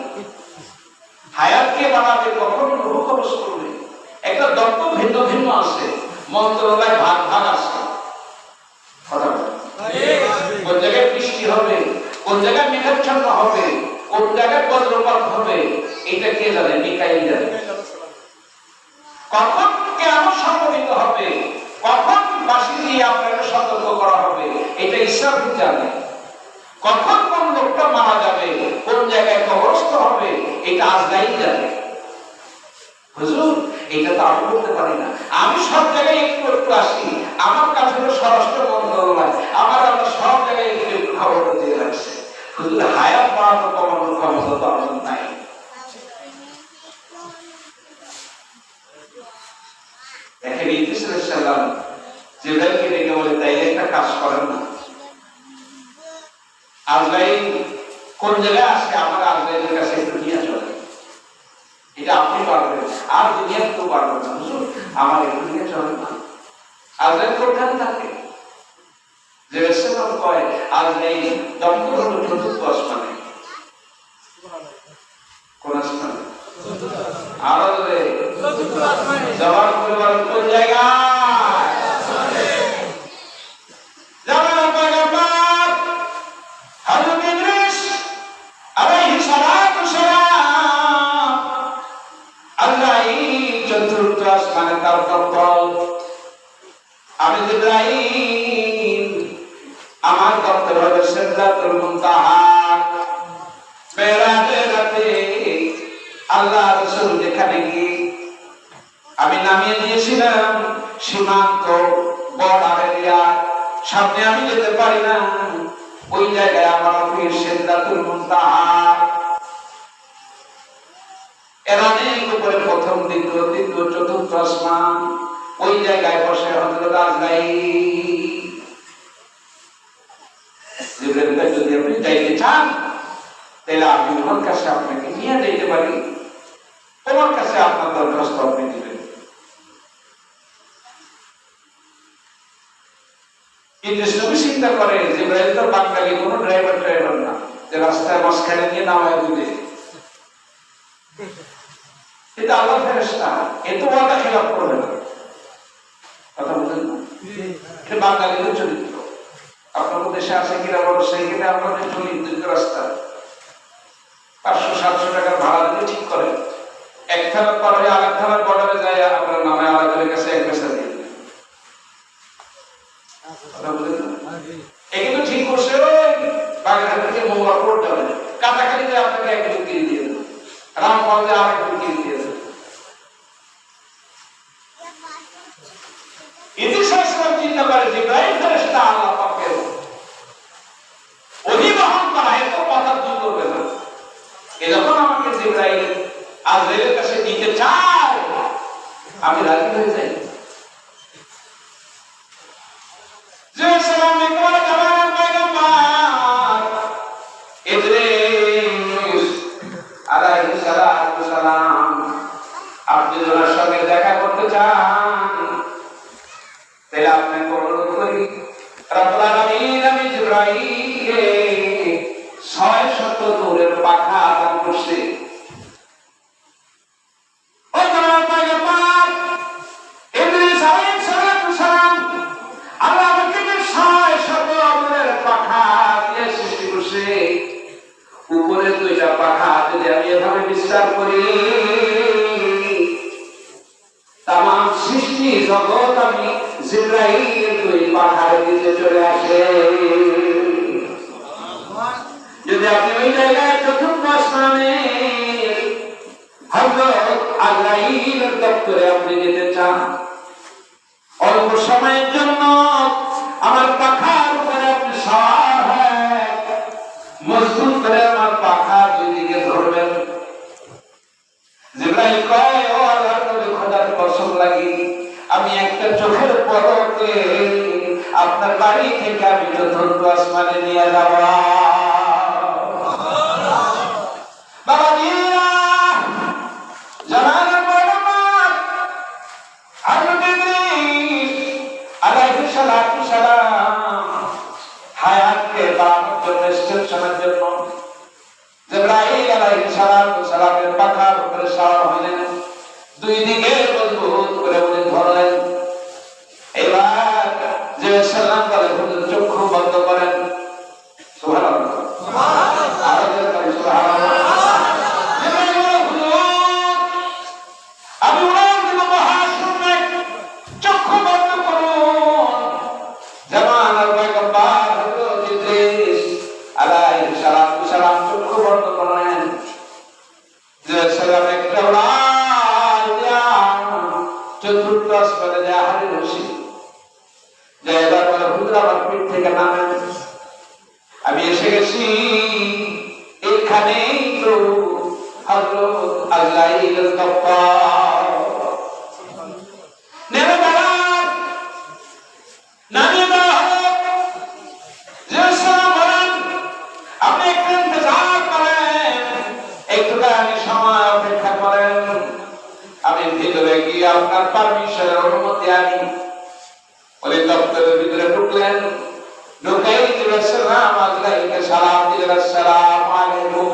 হায়াতকে বাড়াবে কখন রূহ কবজ করবে, একটা দপ্তর ভিন্ন ভিন্ন আছে, মন্ত্রণালয় ভাগ ভাগ আছে। কোন জায়গায় বৃষ্টি হবে, কোন জায়গায় মেঘাচ্ছন্ন হবে, কোন জায়গায় বজ্রপাত হবে, এটা কে জানে? মিকাইল জানে। কখন কিয়ামত সংঘটিত হবে, কখন বাঁশি দিয়ে আপনাকে সতর্ক করা হবে, এটা ইসরাফিল জানে। কখন কোন লোকটা মারা যাবে, কোন জায়গায় কবরস্থ হবে, এটা আজরাইল জানে। হুজুর এটা তো আমি বলতে পারি না, আমি সব জায়গায় একটু একটু আসি, আমার কাছে হলো স্বরাষ্ট্র মন্ত্রণালয়, আমার আল্লাহ সব জায়গায় একটু একটু খবর দিয়ে রাখছে। হুজুর হায়াত বাড়ানো কমানোর ক্ষমতা তো আমার নাই। দেখেন ইদ্রিস আলাইহিস সালাম জিবরাইলকে ডেকে বলে তাইলে একটা কাজ করেন না, আজরাইল কোন জায়গায় আছে আমার আজরাইলের কাছে একটু নিয়ে চলে, এটা আপনি পারবেন আর দুনিয়া কেউ পারবে না। হুজুর আমার একটু নিয়ে চলে না। আজরাইল কোথায় থাকে? যে রাসূল কয় আজরাইল দপ্তর হলো চতুর্থ আসমানে। কোন আসমানে? আর ধরে চতুর্থ আসমানে। জবান করে বলেন কোন জায়গায়? আসমানে। জামাল পয়গম্বর হযরত ইদ্রিস আলাইহিস সালাতু সালাম আজরাইল চতুর্থ আসমানে তার দপ্তর। আমি জিবরাইল আমার দপ্তর হলো সিদরাতুল মুনতাহা। মেরাজের রাতে আল্লাহ রাসূল যেখানে গিয়ে আমি নামিয়ে দিয়েছিলাম সীমান্ত বর্ডার এরিয়া, সামনে আমি যেতে পারি না, ওই জায়গায় আমার অফিস সিদরাতুল মুনতাহা। এরানের উপরে প্রথম দ্বিতীয় তৃতীয় চতুর্থ আসমান, ওই জায়গায় বসে হযরত আজরাইল। জিবরাইল ভাই, যদি আপনি যাইতে চান তাহলে আমি ওর কাছে আপনাকে নিয়ে যেতে পারি, তোমার কাছে আপনার দরখাস্ত আপনি দিবেন। কিন্তু নবী চিন্তা করে জিবরাইল তো বাঙালি কোনো ড্রাইভার না যে রাস্তায় মাঝখানে নিয়ে নামায় দিবে। এটা আল্লাহ ফেরেশতা, এত ওয়াদা খেলাপ করবে না। কথা বুঝলেন না? এটা বাঙালিদের চরিত্র। আপনাদের দেশে আছে কিনা বড় সাইকেলে আপনাদের চলি দীর্ঘ রাস্তা 500-700 টাকার ভাড়া দিয়ে ঠিক করে, এক থানার পর হয়ে আরেক থানার বর্ডারে যায় আপনার নামে আলাদের কাছে এক পয়সা দিয়ে। কথা বুঝলেন না? এই কিন্তু ঠিক করছে ওই বাগেরহাট থেকে মোংলাপুর যাবে, কাটাখালিতে আপনাকে এক বিক্রি দিয়ে দেবে, রামগঞ্জে আরেক বিক্রি দিয়ে দেবে। ইতিহাসের চিন্তা করে জিবরাইল ফেরেশতা আল্লাহ পাকের অধিবহন করা এত কথা দূর করবে না। যখন আমাকে জিবরাইল আজরাইলের কাছে দিতে চায় আমি রাজি হয়ে যাই। যে সালাম একবার জামানের পয়গম্বর ইদ্রিস আলাইহিস সালাম, আপনি ওনার সঙ্গে দেখা করতে চান তাহলে আপনাকে অনুরোধ করি, রব্বুল আলামিন আমি জিবরাইলকে 600 নূরের পাখা দান করছে। ও জামানের পয়গম্বর ইদ্রিস আলাইহিস সালাম, আল্লাহ আমাকে 600 নূরের পাখা দিয়ে সৃষ্টি করছে। উপরে 2টা পাখা যদি আমি এভাবে বিস্তার করি, তামাম সৃষ্টি জগৎ আমি জিবরাইলের 2 পাখার নিচে চলে আসে। যদি আপনি ওই জায়গায় চতুর্থ আসমানে হযরত আজরাইলের দপ্তরে আপনি যেতে চান, অল্প সময়ের জন্য আমার পাখার উপরে আপনি সওয়ার হয়ে মজবুত করে আমার পাখা 2 দিকে ধরবেন। জিবরাইল কয়, ও আল্লাহর নবী, খোদার কসম লাগি আমি একটা চোখের পলকে আপনার বাড়ি থেকে আমি চতুর্থ আসমানে নিয়ে যাব। বাবা জিরা জামানের পয়গম্বর হযরত ইদ্রিস আলাইহিস সালাম হায়াতকে বাড়ানোর জন্য, এক্সটেনশনের জন্য জিবরাইল আলাইহিস সালামের পাখার উপরে সওয়ার হলেন, 2 দিকে মজবুত করে উনি ধরলেন। এবার যে সালাম বলে হুজুর চক্ষু বন্ধ করেন। সুবহানাল্লাহ, সুবহানাল্লাহ, আর জোরে সুবহানাল্লাহ। জিবরাইল বলে, হুজুর আমি উড়াল দিব মহাশূন্যে, চক্ষু বন্ধ করুন। জামানের পয়গম্বর হযরত ইদ্রিস আলাইহিস সালাম চক্ষু বন্ধ করলেন। যে সালাম একটা উড়াল দিয়া চতুর্থ আসমানে যায় হারিয়ে বসি। যে এবার বলে, হুজুর আমার পিঠ থেকে নামেন, আমি এসে গেছি। এইখানেই তো হযরত আজরাইলের দপ্তর। নেমে দাঁড়ান, নামিয়ে দেওয়া হোক। যে সালাম বলেন, আপনি একটু ইন্তজার করেন, একটুখানি সময় অপেক্ষা করেন, আমি ভিতরে গিয়ে আপনার পারমিশনের অনুমতি আনি। ওই দপ্তরের ভিতরে ঢুকলেন, ঢুকেই সালাম আজরাইলকে সালাম দিলেন, আসসালামু আলাইকুম।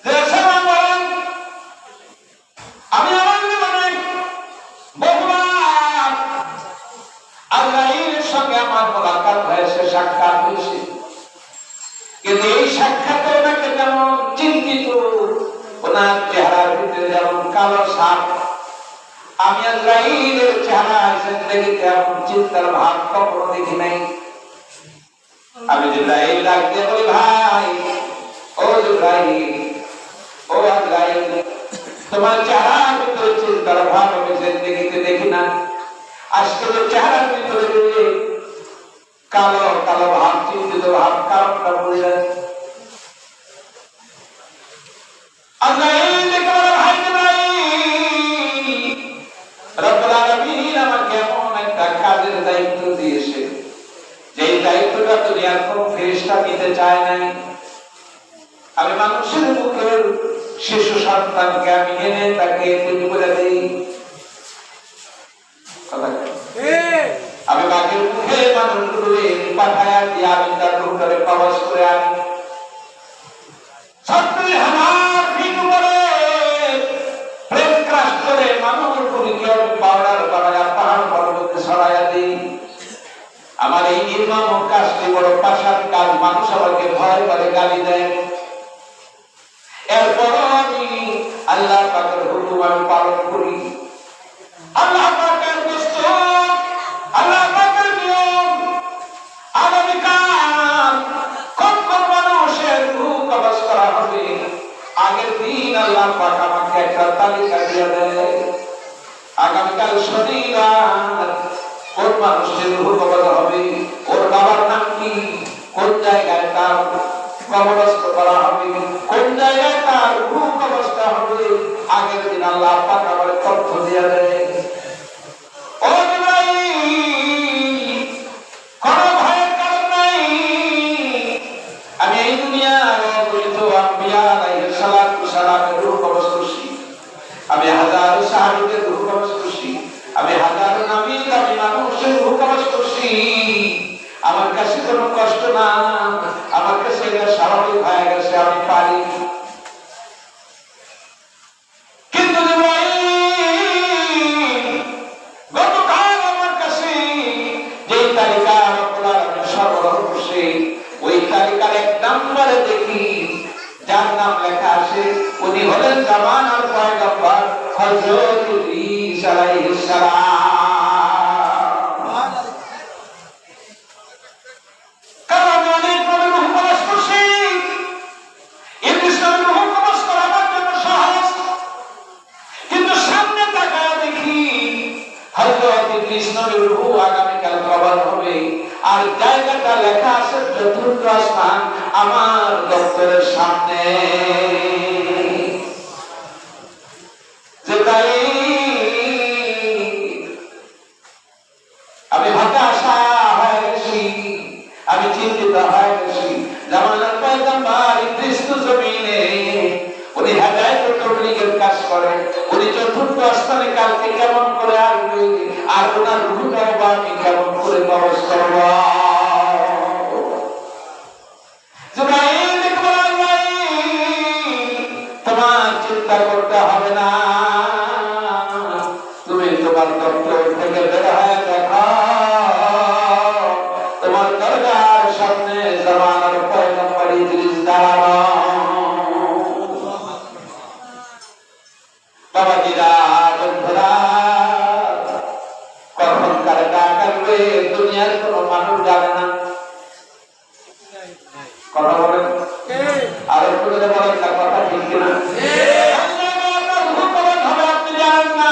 যে সালাম বলেন, আমি আমার জীবনে বহুবার আজরাইলের সঙ্গে আমার মোলাকাত হয়েছে, সাক্ষাৎ হয়েছে, কিন্তু এই সাক্ষাতে ওনাকে যেমন চিন্তিত, ওনার চেহারার ভিতরে যেমন কালো সাপ, আমি আজরাইলের চেহারা জিন্দেগিতে এমন চিন্তার ভাব কখনো দেখি নাই। আমি জিবরাইল ডাক দিয়ে বলি, ভাই ও জিবরাইল, ও আজরাইল, তোমার চেহারার ভিতরে চিন্তার ভাব আমি জিন্দেগিতে দেখি না। আজকে তো চেহারার ভিতরে কালো কালো ভাব, চিন্তিত ভাব, কারণটা বলে যায়। আজরাইল এখনো ফেরেশতা নিতে চায় নাই। আমি মানুষের মুখের শিশু সন্তানকে আমি এনে তাকে তৈরি করে দিই। আমি বাঘের মুখে মানুষগুলো পাঠায় দিয়ে আমি তার রূপে প্রবেশ করে আনি। ছাত্রী হামার ফিট করে প্রেম ক্রাশ করে মানুষগুলিকে আমি পাউডার বানায় পাহাড় পর্বতে ছড়াইয়া দিই। আমার এই নির্মম কাজটি বড় পাশার কাজ, মানুষ আমাকে ভয় করে গালি দেয়। এরপর আমি আল্লাহ পাকের হুকুম আমি পালন করি। আল্লাহ পাকের দস্তর, আল্লাহ পাকের নিয়ম, আগামীকাল কোন কোন মানুষের রূহ কবজ করা হবে। আগের দিন আল্লাহ পাক আমাকে একটা তালিকা দিয়ে দেয়। আগামীকাল শনিবার কোন মানুষের রূহ কবজ হবে, ওর বাবার নাম কি, কোন জায়গায় তার কবরস্থ করা হবে, কোন জায়গায় তার রূহ কবজ করা হবে। আগের দিন আল্লাহ পাক আমাকে তথ্য দিয়ে দেয়। ও জিবরাইল, কোনো ভয়ের কারণ নাই। আমি এই দুনিয়ায় অগণিত আম্বিয়া আলাইহিস সালাতু সালামের রূহ কবজ করছি। আমি হাজার সাহাবীদের রূহ কবজ করছি। আমি হাজার নবী দামি মানুষের রূহ কবজ করছি। আমার কাছে কোনো কষ্ট না, আমার কাছে এটা স্বাভাবিক হয়ে গেছে, আমি পারি। কিন্তু গতকাল আমার কাছে যে তালিকা আমি সরবরাহ করছি, ওই তালিকার এক নম্বরে দেখি যার নাম লেখা আছে উনি হলেন জামানার পয়গম্বর হযরত ঈসা আলাইহিস সালাম। আগামীকাল কবর হবে, আর জায়গাটা লেখা আছে চতুর্থ আসমান আমার দপ্তরের সামনে। আমি হতাশা হয়ে গেছি, আমি চিন্তিত হয়ে গেছি। জামানার পয়গম্বর ইদ্রিস জমিনে উনি হেদায়েতের তবলীগের কাজ করেন। উনি চতুর্থ আসমানে কালকে কেমন করে আসবে, আর ওনার রূহটাও বা আমি কেমন করে কবজ করব। তোমার চিন্তা করতে হবে না, তুমি তোমার দপ্তর থেকে বের হয়ে দেখো, তোমার দরজার সামনে জামানার পয়গম্বর ইদ্রিস দাঁড়ানো। বাবাজিরা, বন্ধুরা, কখন কার ডাক আসবে দুনিয়ার কোন মানুষ জানে না। কথা বলেন, আর একটু করে বলেন না, কথা ঠিক কিনা? আপনি জানেন না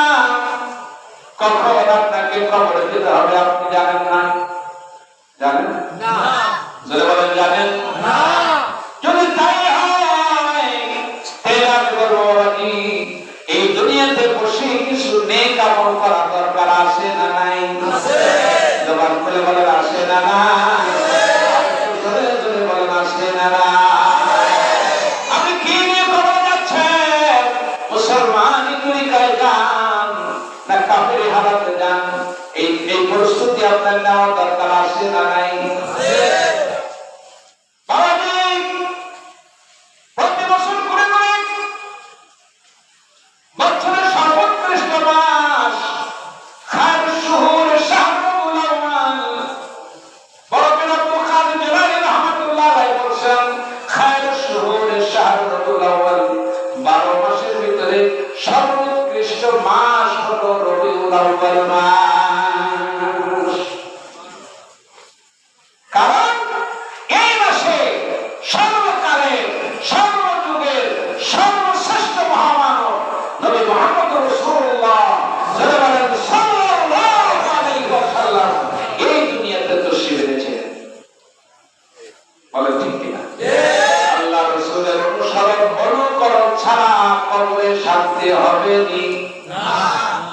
কখন আপনাকে কবরে যেতে হবে, আপনি জানেন না। জানেন না? যদি বলেন জানেন না। যদি তাই হয় তাহলে আমি বলবো এই দুনিয়াতে বসে কিছু নেক আমল করা দরকার আছে না নাই? জবান খুলে বলেন আছে না নাই? যদি বলেন আছে না নাই? আপনি কি নিয়ে কবরে যাচ্ছেন? মুসলমানি তরিকায় যান না কাফেরি হালাতে যান? এই প্রস্তুতি আপনার নেওয়া দরকার আছে না নাই? সর্বোৎকৃষ্ট মাস হলো রবিউল আউয়াল মাস। কারণ এই মাসে সর্বকালের সর্বযুগের সর্বশ্রেষ্ঠ মহামানব নবী মুহাম্মদ রাসূলুল্লাহ সাল্লাল্লাহু আলাইহি ওয়াসাল্লাম এই দুনিয়াতে তশরীফ এনেছেন। বলেন ঠিক কিনা? আল্লাহ রাসূলের অনুসরণ অনুকরণ ছাড়া কবরে শান্তি হবে না।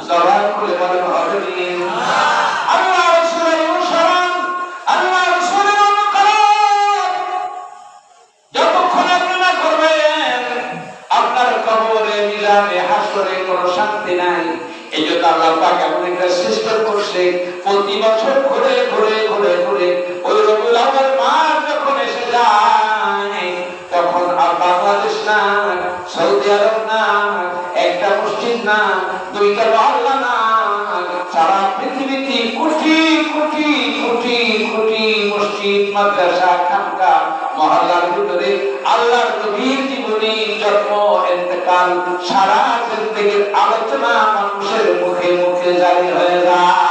জবান খুলে বলেন হবে না। আল্লাহ রাসূলের অনুসরণ, আল্লাহ রাসূলের অনুকরণ ময়দানে হাসরে কোনো শান্তি নাই। এই জন্য আল্লাহ পাক এমন একটা সিস্টেম করছে, প্রতি বছর ঘুরে ঘুরে ঘুরে ঘুরে ওই রবিউল আউয়াল মাস যখন এসে যায়, তখন আর বাংলাদেশ না, সৌদি আরব না, একটা মসজিদ না, দুইটা মহল্লা না, সারা পৃথিবীতে কোটি কোটি কোটি কোটি মসজিদ, মাদ্রাসা, খানকা, মহল্লার ভিতরে আল্লাহর নবীর জীবনী, জন্ম, ইন্তেকাল, সারা জিন্দেগীর আলোচনা মানুষের মুখে মুখে জারি হয়ে যায়।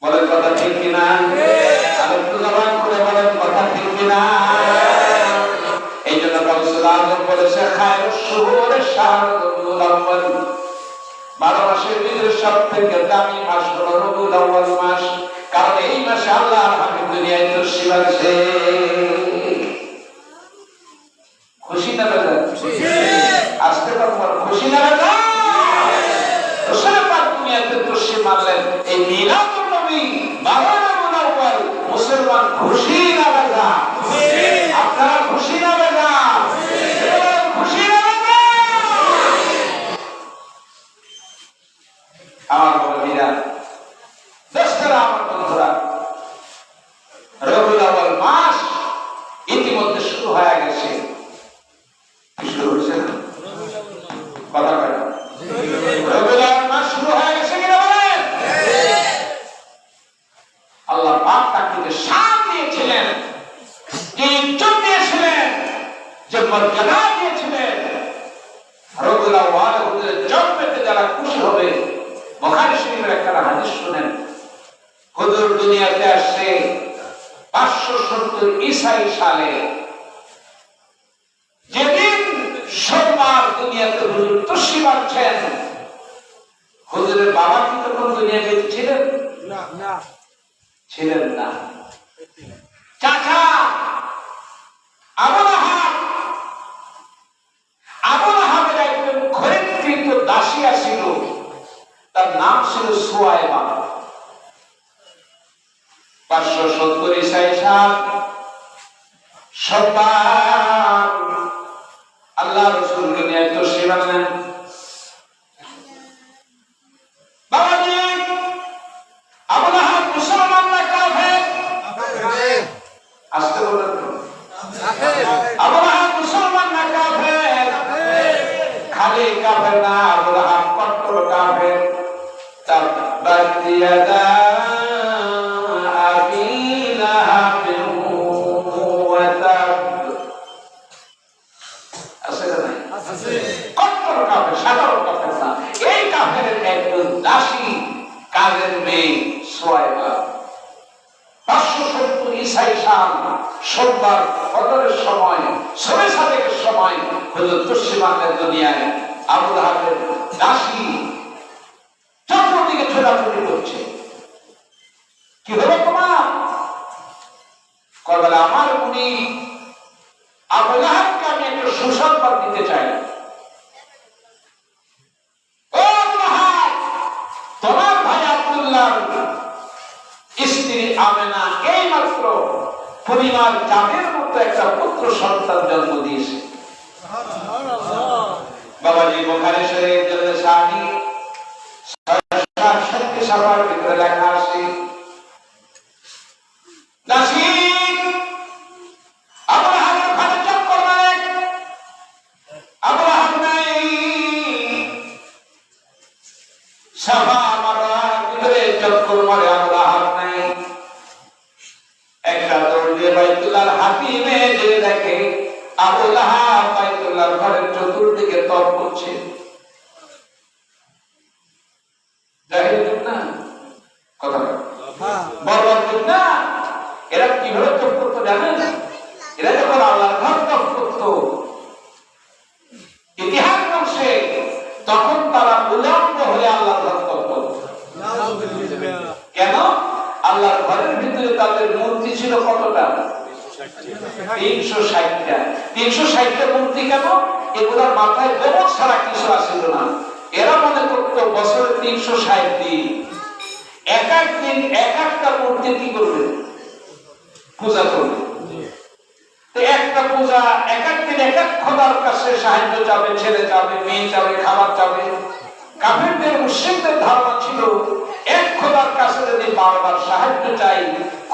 বলেন কথা ঠিক কিনা? বলেন কথা ঠিক কিনা? এই জন্য বলেছে 12 মাসের ভিতরে সব থেকে দামি মাস হলো রবিউল আউয়াল মাস, কারণ এই মাসে আল্লাহর হাবিব দুনিয়ায় তশরীফ আনছে। খুশি না বেজার? আজকে তো খুশি না বেজার? এই মিলাদুন নবী 12 রবিউল আউয়াল, মুসলমান খুশি না বেজা? আপনারা খুশি না বেজা? খুশি না বেজা? আমার বন্ধুরা, দোস্তরা, আমার বন্ধুরা, রবিউল আউয়াল মাস ইতিমধ্যে শুরু হয়ে গেছে। শুরু হয়েছে না? কথা বলেন। রবিউল আউয়াল মাস শুরু হয়ে গেছে কিনা বলেন? আল্লাহ পাক তাকে শান দিয়েছিলেন, যে ইজ্জত দিয়েছিলেন, যে মর্যাদা দিয়েছিলেন। রবিউল আউয়াল হুজুরের জন্মেতে যারা খুশি হবে, বুখারী শরীফের একটা হাদিস শুনেন। হুজুর দুনিয়াতে আসছে 570 ঈসাই সালে। যেদিন সোমবার দুনিয়াতে হুজুর তশরীফ আনছেন, হুজুরের বাবা কি তখন দুনিয়াতে ছিলেন? না, ছিলেন না। চাচা আবু লাহাবের একজন খরিদকৃত দাসী ছিল, তার নাম ছিল সুয়াইবা। 570 ঈসাই সাল সোমবার আল্লাহ রাসূল দুনিয়ায় তশরীফ আনলেন। বাবাজি, আবু লাহাব মুসলমান না কাফের? আস্তে বলেন তো। আবু লাহাব মুসলমান না কাফের? খালি কাফের না, আবু লাহাব কট্টর কাফের। তাব্বাত ইয়াদা আবি লাহাব ওয়া তাব। আছে না? আছে। কট্টর কাফের, সাধারণ কাফের না। এই কাফেরের একজন দাসী, কাজের মেয়ে সুয়াইবা। 570 ঈসাই সাল সোমবার ফজরের সময়, সবে সাদেকের সময় হুজুর তশরীফ আনলেন দুনিয়ায়। আবু লাহাবের দাসী চতুর্দিকে ছোটাছুটি করছে। কি হলো তোমার? বলে আমার উনি আবু লাহাবকে আমি একটা সুসংবাদ দিতে চাই। ও আবু লাহাব, তোমার ভাই আব্দুল্লাহ স্ত্রী আমেনা এই মাত্র পরিবার চাঁদের মতো একটা পুত্র সন্তান জন্ম দিয়েছে। বাবাজি বুখারী শরীফ জলদে সাহি 667 সাফার ভিতরে লেখা আছে, দাসী আবু লাহাবের ঘরে চক্কর মারে, আবু লাহাব নাই। সাফা মারার ভিতরে চক্কর মারে, আবু লাহাব নাই। একটা দৌড় দিয়ে বাইতুল্লাহর হাতিমে যে দেখে আবু লাহাব বাইতুল্লাহর ঘরের চতুর্দিকে তপ করছে। জাহিল যুগ না? কথা বর্বর যুগ না? এরা কিভাবে তপ করতো জানেন? এরা যখন আল্লাহর ঘর তপ করতো, ইতিহাস বলছে তখন তারা উলঙ্গ হয়ে আল্লাহর ঘর তপ করতো। কেন? আল্লাহর ঘরের ভিতরে তাদের মূর্তি ছিল কতটা? 360টা। 360টা মূর্তি কেন? এগুলার মাথায় গোবর ছাড়া কিছু আসিল না। এরা মনে করতো বছরে 360 দিন, এক এক দিন এক একটা মূর্তি কি করবে? পূজা করবে। তো একটা পূজা এক এক দিন এক এক খোদার কাছে সাহায্য চাবে, ছেলে চাবে, মেয়ে চাবে, খাবার চাবে। কাফিরদের মুশরিকদের ধারণা ছিল এক খোদার কাছে যদি বারবার সাহায্য চাই,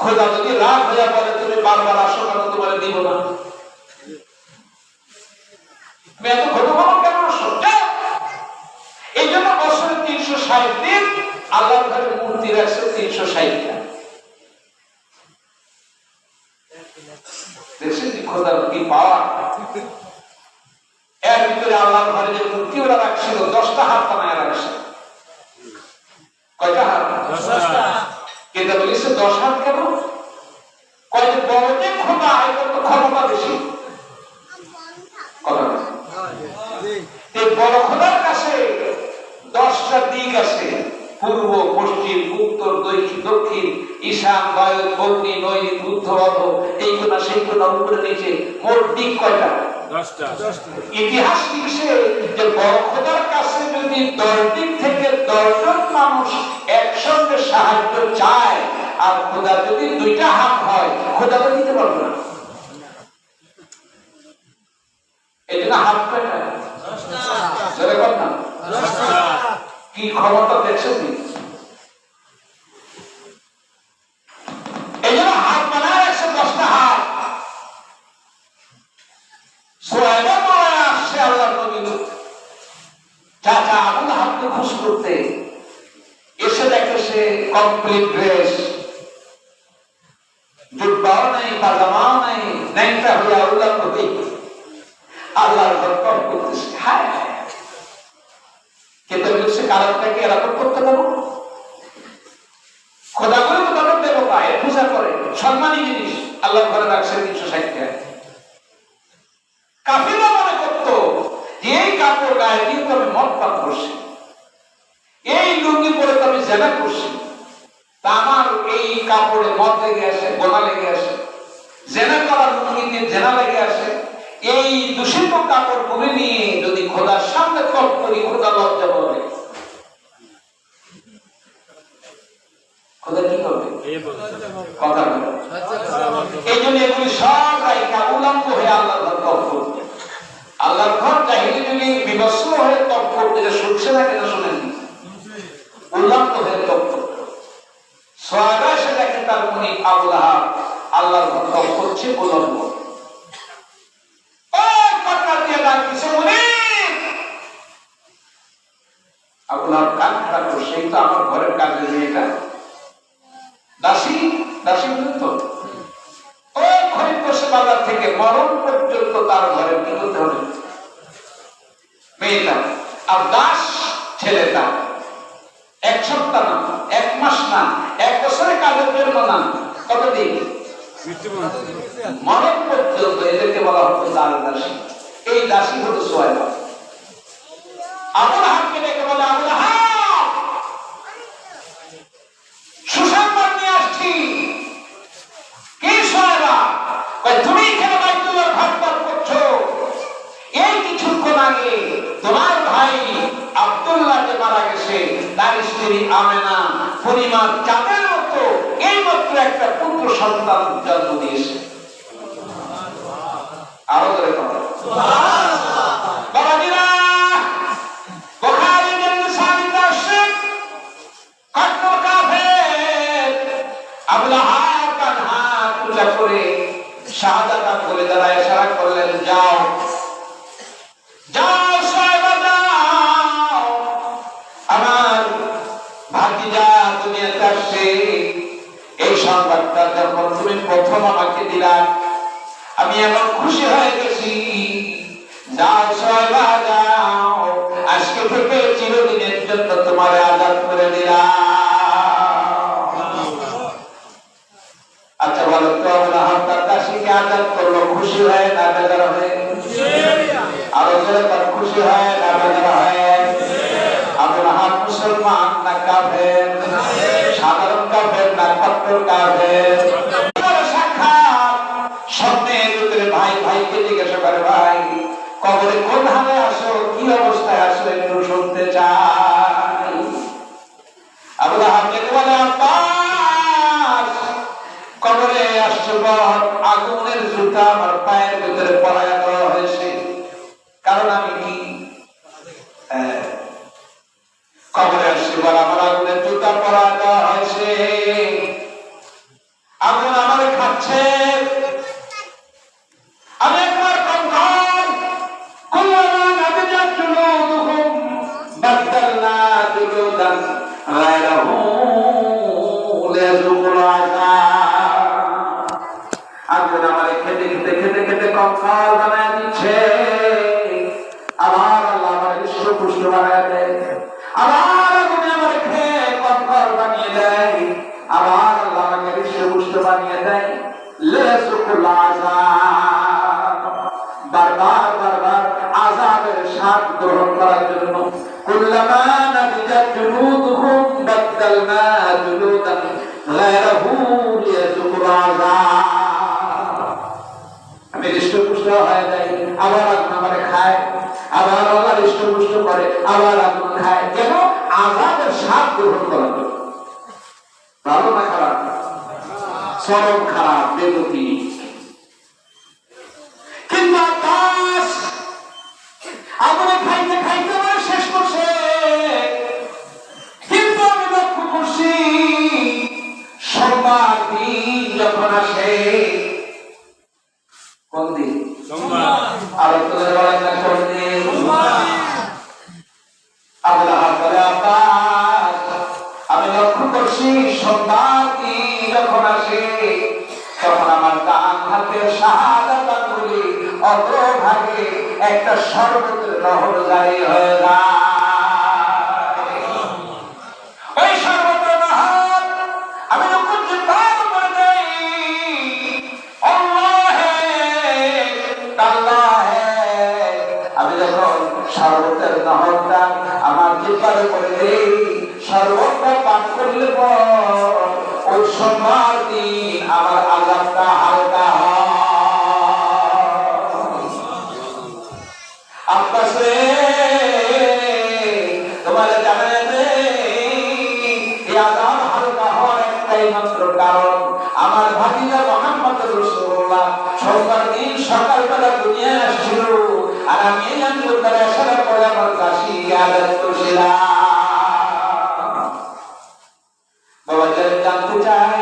খোদা যদি রাগ হয়ে বলে তুমি বারবার আসো কেন, তোমার দিব না, তুমি এত ঘটনা কেন আসো? এই জন্য বছরে 360 দিন আল্লাহর ঘরে মূর্তি রাখছে 360টা। দেখছেন খোদার কি পাওয়ার। এর ভিতরে আল্লাহর ঘরে যে মূর্তি ওরা রাখছিল 10টা হাত বানায় রাখছে। কয়টা হাত? 10টা। কিন্তু বলেছে 10 হাত কেন? কয়টা বড় যে খোদা, এটা তো ক্ষমতা বেশি। কথা বলছে এই বড় খোদার কাছে 10টা দিক আছে, পূর্ব, পশ্চিম, উত্তর, দক্ষিণ, ঈশান, বায়ু, অগ্নি, নৈরিত, ঊর্ধ্ববধ, এইগুলা সেইগুলা, উপরে নিচে, মোট দিক কয়টা? 10টা। ইতিহাস লিখছে যে বড় খোদার কাছে যদি 10 দিক থেকে 10 জন মানুষ একসঙ্গে সাহায্য চায়, আর খোদা যদি 2টা হাত হয়, খোদা তো দিতে পারবে না। এই জন্য হাত কয়টা? 10টা। কি ক্ষমতা দেখছেন? এই জন্য হাত বানায় রাখছে 10টা হাত। সোয়াইবা মারা আসছে আল্লাহর নবী চাচা আবুল হাবকে খুশি করতে, এসে দেখে সে কমপ্লিট ড্রেস, জুব্বাও নাই, পাজামাও নাই, ন্যাংটা হয়ে আল্লাহর নবী আল্লাহর ঘর কম করতেছে। হায় কিন্তু বলছে কারণটাকে এরকম করতে পারবো? খোদা করে তো তাদের দেবতা, এর পূজা করে, সম্মানী জিনিস আল্লাহর ঘরে রাখছে 360টা। কাফিররা মনে করতো যে এই কাপড় গায়ে দিয়ে তো আমি মদ পান করছি, এই লুঙ্গি পরে তো আমি জেনা করছি, তা আমার এই কাপড়ে মদ লেগে আসে, গোনা লেগে আসে, জেনা করার লুঙ্গিতে জেনা লেগে আসে। এই দূষিত কাপড় পরে নিয়ে যদি খোদার সামনে তপ করি, খোদা লজ্জা পাবে। খোদা কি করবে? কথা বলে। এই জন্য এগুলি সব রাইখা উলঙ্গ হয়ে আল্লাহর ঘর তপ করবে। আল্লাহর ঘর জাহিলি যুগে বিবস্ত্র হয়ে তপ করতে, যে শুনছে না কেন শোনেননি, উলঙ্গ হয়ে তপ করতে। সোয়াবা এসে দেখে তার মুনি আবুল আহাব আল্লাহর ঘর তপ করছে উলঙ্গ। আপনার কান খারাপ করছে, এই তো আমার ঘরের কাজের মেয়েটা দাসী, দাসী তো ওই খরিদ করছে বাজার থেকে, মরণ পর্যন্ত তার ঘরে কি করতে হবে? মেয়েটা। আর দাস ছেলেটা 1 সপ্তাহ না, 1 মাস না, 1 বছরের কাজের জন্য না, কতদিন? মরণ পর্যন্ত। এদেরকে বলা হতো দাস দাসী। এই দাসী হলো সোয়াইবা। আবুল আহাবকে ডেকে বলে, আবুল আহাব, সুসংবাদ নিয়ে আসছি। কি সোয়াইবা? তুমি কেন বাইতুল্লাহর ঘর তপ করছো? এই কিছুক্ষণ আগে তোমার ভাই আব্দুল্লাহ যে মারা গেছে, তার স্ত্রী আমেনা পরিমাণ চাঁদের মতো এই মাত্র একটা পুত্র সন্তান জন্ম দিয়েছে। আরো ধরে কথা বাবাজিরা, বুখারী মুসলিমে আসছে কত কাফের আবুল আহাব কানহা পূজা করে শাহাদাত বলে দাঁড়ায় ইশারা করলেন, যাও যাও সোয়াইবা যাও, আমার ভাতিজা দুনিয়াতে আসছে। এই সংবাদটা যখন তুমি প্রথম আমাকে দিলা, আমি এমন খুশি হয়ে গেছি। যাও সোয়াইবা যাও, আজকে থেকে চিরদিনের জন্য তোমার আজাদ করে দিলাম। আচ্ছা বলো তো, আবুল আহাব তার দাসীকে আজাদ করলো, খুশি হয় না বেজার হয়? আরো জোরে তার খুশি হয় না বেজার হয়? আবুল আহাব মুসলমান না কাফের? সাধারণ কাফের না কট্টর কাফের? সাক্ষাৎ স্বপ্নের ভিতরে ভাই ভাইকে জিজ্ঞাসা করে, কবরে কোন হালে আসো, কি অবস্থায় আসো একটু শুনতে চাই। আবু লাহাব ডেকে বলে, আব্বাস কবরে আসছো পর আগুনের জুতা আমার পায়ের ভিতরে পরাইয়া দেওয়া হয়েছে। কারণ আমি কি কবরে আসছি পর আমার আগুনের জুতা পরাইয়া দেওয়া হয়েছে। আগুন আমার খাচ্ছে, আমি একবার কঙ্কাল কুল্লামা নাবিজাত জুলুদুহুম বাদদালনা জুলুদান গায়রাহু লিয়াযুকুল আযাব। আগুন আমার খেতে খেতে খেতে খেতে কঙ্কাল বানায় দিচ্ছে। আবার আল্লাহ আমার হৃষ্টপুষ্ট বানায় দেয়, আবার আগুনে আমার খেয়ে কঙ্কাল বানিয়ে দেয়, আবার আল্লাহ আমাকে হৃষ্টপুষ্ট বানিয়ে দেয়। লিয়াযুকুল আযাব, বারবার বারবার আযাবের স্বাদ গ্রহণ করার জন্য। কুল্লামা নাবিজাত জুলুদুহুম বাদদালনা জুলুদান গায়রাহু লিয়াযুকুল আযাব। আমি হৃষ্টপুষ্ট হয়ে যাই, আবার আগুন আমারে খায়, আবার আল্লাহ হৃষ্টপুষ্ট করে, আবার আগুন খায়, কেন? আযাবের স্বাদ গ্রহণ করার জন্য। ভালো না খারাপ? চরম খারাপ, বেগতি। কিন্তু আকাশ আগুনে খাইতে খাইতে আমার শেষ করছে। কিন্তু আমি লক্ষ্য করছি সোমবার দিন যখন আসে, কোন দিন? আর তোদের বলেন না কোন দিন? আবু লাহাব বলে, আব্বাস আমি লক্ষ্য করছি সোমবার দিন যখন আসে তখন আমার ডান হাতের শাহাদাত আঙ্গুলে অগ্রভাগে একটা শরবতের নহর জারি হয়ে যায়। ওই শরবতের নহর আমি যখন পান করে দেই, আমি যখন শরবতের নহরটা আমার জিহ্বার করে দেই, শরবতটা পান করলে পর ওই সোমবার দিন আমার আযাবটা হালকা হয়। আব্বাস রে, তোমার জানেন এই আযাব হালকা হওয়ার একটাই মাত্র কারণ, আমার ভাতিজা মুহাম্মদ রাসূলুল্লাহ সোমবার দিন সকালবেলা দুনিয়ায় আসছিল, আর আমি এই আন্দোলন আসার পরে আমার কাশি আদায় করছিলাম। জানতে চাই,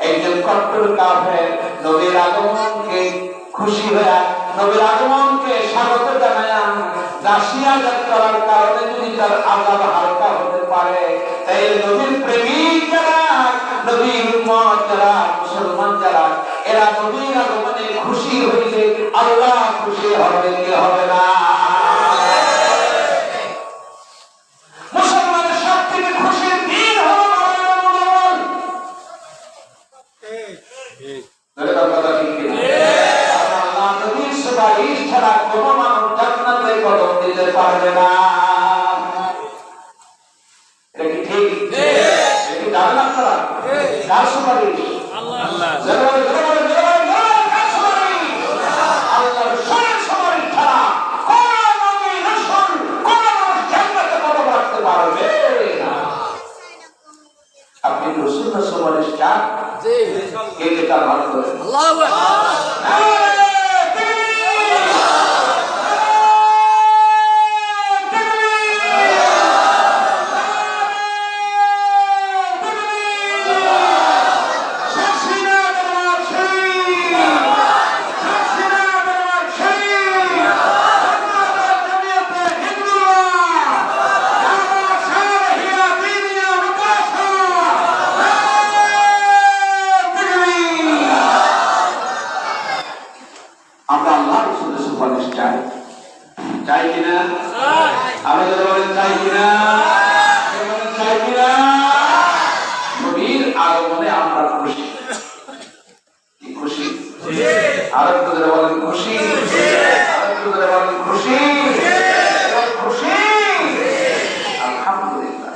একজন কট্টর কাফের নবীর আগমনকে খুশি হয়ে, নবীর আগমনকে স্বাগত জানায় দাসিয়া করার কারণে যদি তার আযাব হালকা হতে পারে, তাই নবীর প্রেমিক যারা, নবীর উম্মত যারা, মুসলমান যারা, এরা নবীর আগমনে খুশি হইলে আল্লাহ খুশি হবে কি হবে না? মুসলমানের সব থেকে খুশির দিন হলো ছাড়া কোন মানুষ জান্নাতে কদম দিতে পারবে না। এটা কি ঠিক? জানেন আপনারা কার সুপারিশ? আল্লাহর সুপারিশ ছাড়া কোন নবী রাসূল কোন মানুষ জান্নাতে কদম রাখতে পারবে না। আপনি রাসূলের সুপারিশ চান? জি। কে কে তার হাত ধরে আল্লাহু আকবার। চাই কিনা? আমাদের বলেন চাই কিনা? চাই কিনা? নবীর আগমনে আমরা খুশি, কি খুশি? আর তোদের বলেন খুশি, আর তোদের বলেন খুশি, খুশি। আলহামদুলিল্লাহ।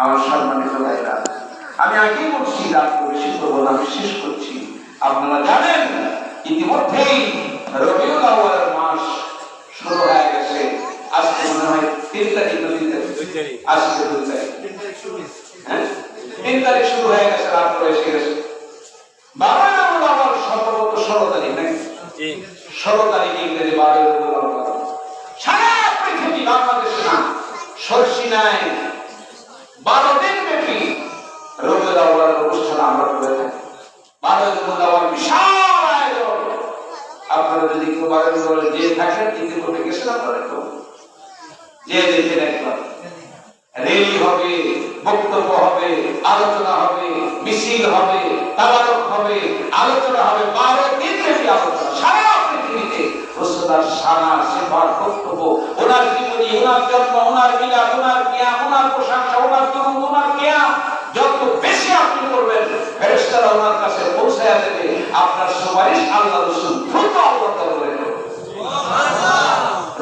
আমার সম্মানিত ভাইরা, আমি আগেই বলছি রাত বেশি করবো না, শেষ করছি। আপনারা জানেন ইতিমধ্যেই রবিউল আউয়ালের মাস আজকে 2 তারিখ, হ্যাঁ 3 তারিখ শুরু হয়ে গেছে, রাত এসে গেছে। 12 রবিউল আউয়াল সম্ভবত 16 তারিখ নাকি? 16 তারিখ ইংরেজি 12 রবিউল আউয়াল। সারা পৃথিবী, বাংলাদেশে না, সরসিনায় 12 দিন ব্যাপী রবিউল আউয়ালের অনুষ্ঠান আমরা করে থাকি। 12 রবিউল আউয়াল বিশাল আয়োজন। আপনারা যদি কেউ 12 রবিউল আউয়ালে যে থাকেন, ইতিপূর্বে গেছেন আপনারা একটু যে দেখেন, একবার র্যালি হবে, বক্তব্য হবে, আলোচনা হবে, মিছিল হবে, তাবারক হবে, আলোচনা হবে, 12 দিন ব্যাপী আলোচনা। সারা পৃথিবীতে রাসূলুল্লাহর শানা, সিফাত, বক্তব্য, ওনার জীবনী, ওনার জন্ম, ওনার মিলাদ, ওনার কিয়াম, ওনার প্রশংসা, ওনার দুরূদ, ওনার কিয়াম যত বেশি আপনি করবেন, ফেরেশতারা ওনার কাছে পৌঁছায়া দেবে। আপনার সুপারিশ আল্লাহ রাসূল দ্রুত আল্লাহ দরবারে করবে। সুবহানাল্লাহ।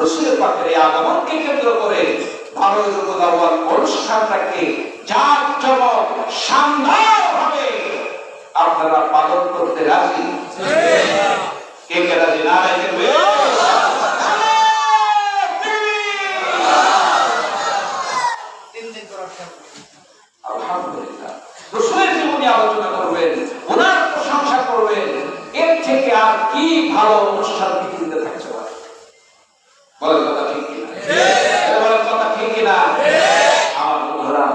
রাসূলের পাকের এই আগমনকে কেন্দ্র করে 12 রবিউল আউয়াল অনুষ্ঠানটাকে জাঁকজমক শানদারভাবে আপনারা পালন করতে রাজি? কে কে রাজি? নারায়ে তাকবীর। আলহামদুলিল্লাহ। রাসূলের জীবনী আলোচনা করবেন, ওনার প্রশংসা করবেন, এর থেকে আর কি ভালো অনুষ্ঠান পৃথিবীতে থাকতে পারে? বলেন কথা ঠিক কিনা? বলেন কথা ঠিক কিনা? আমার বন্ধুরা,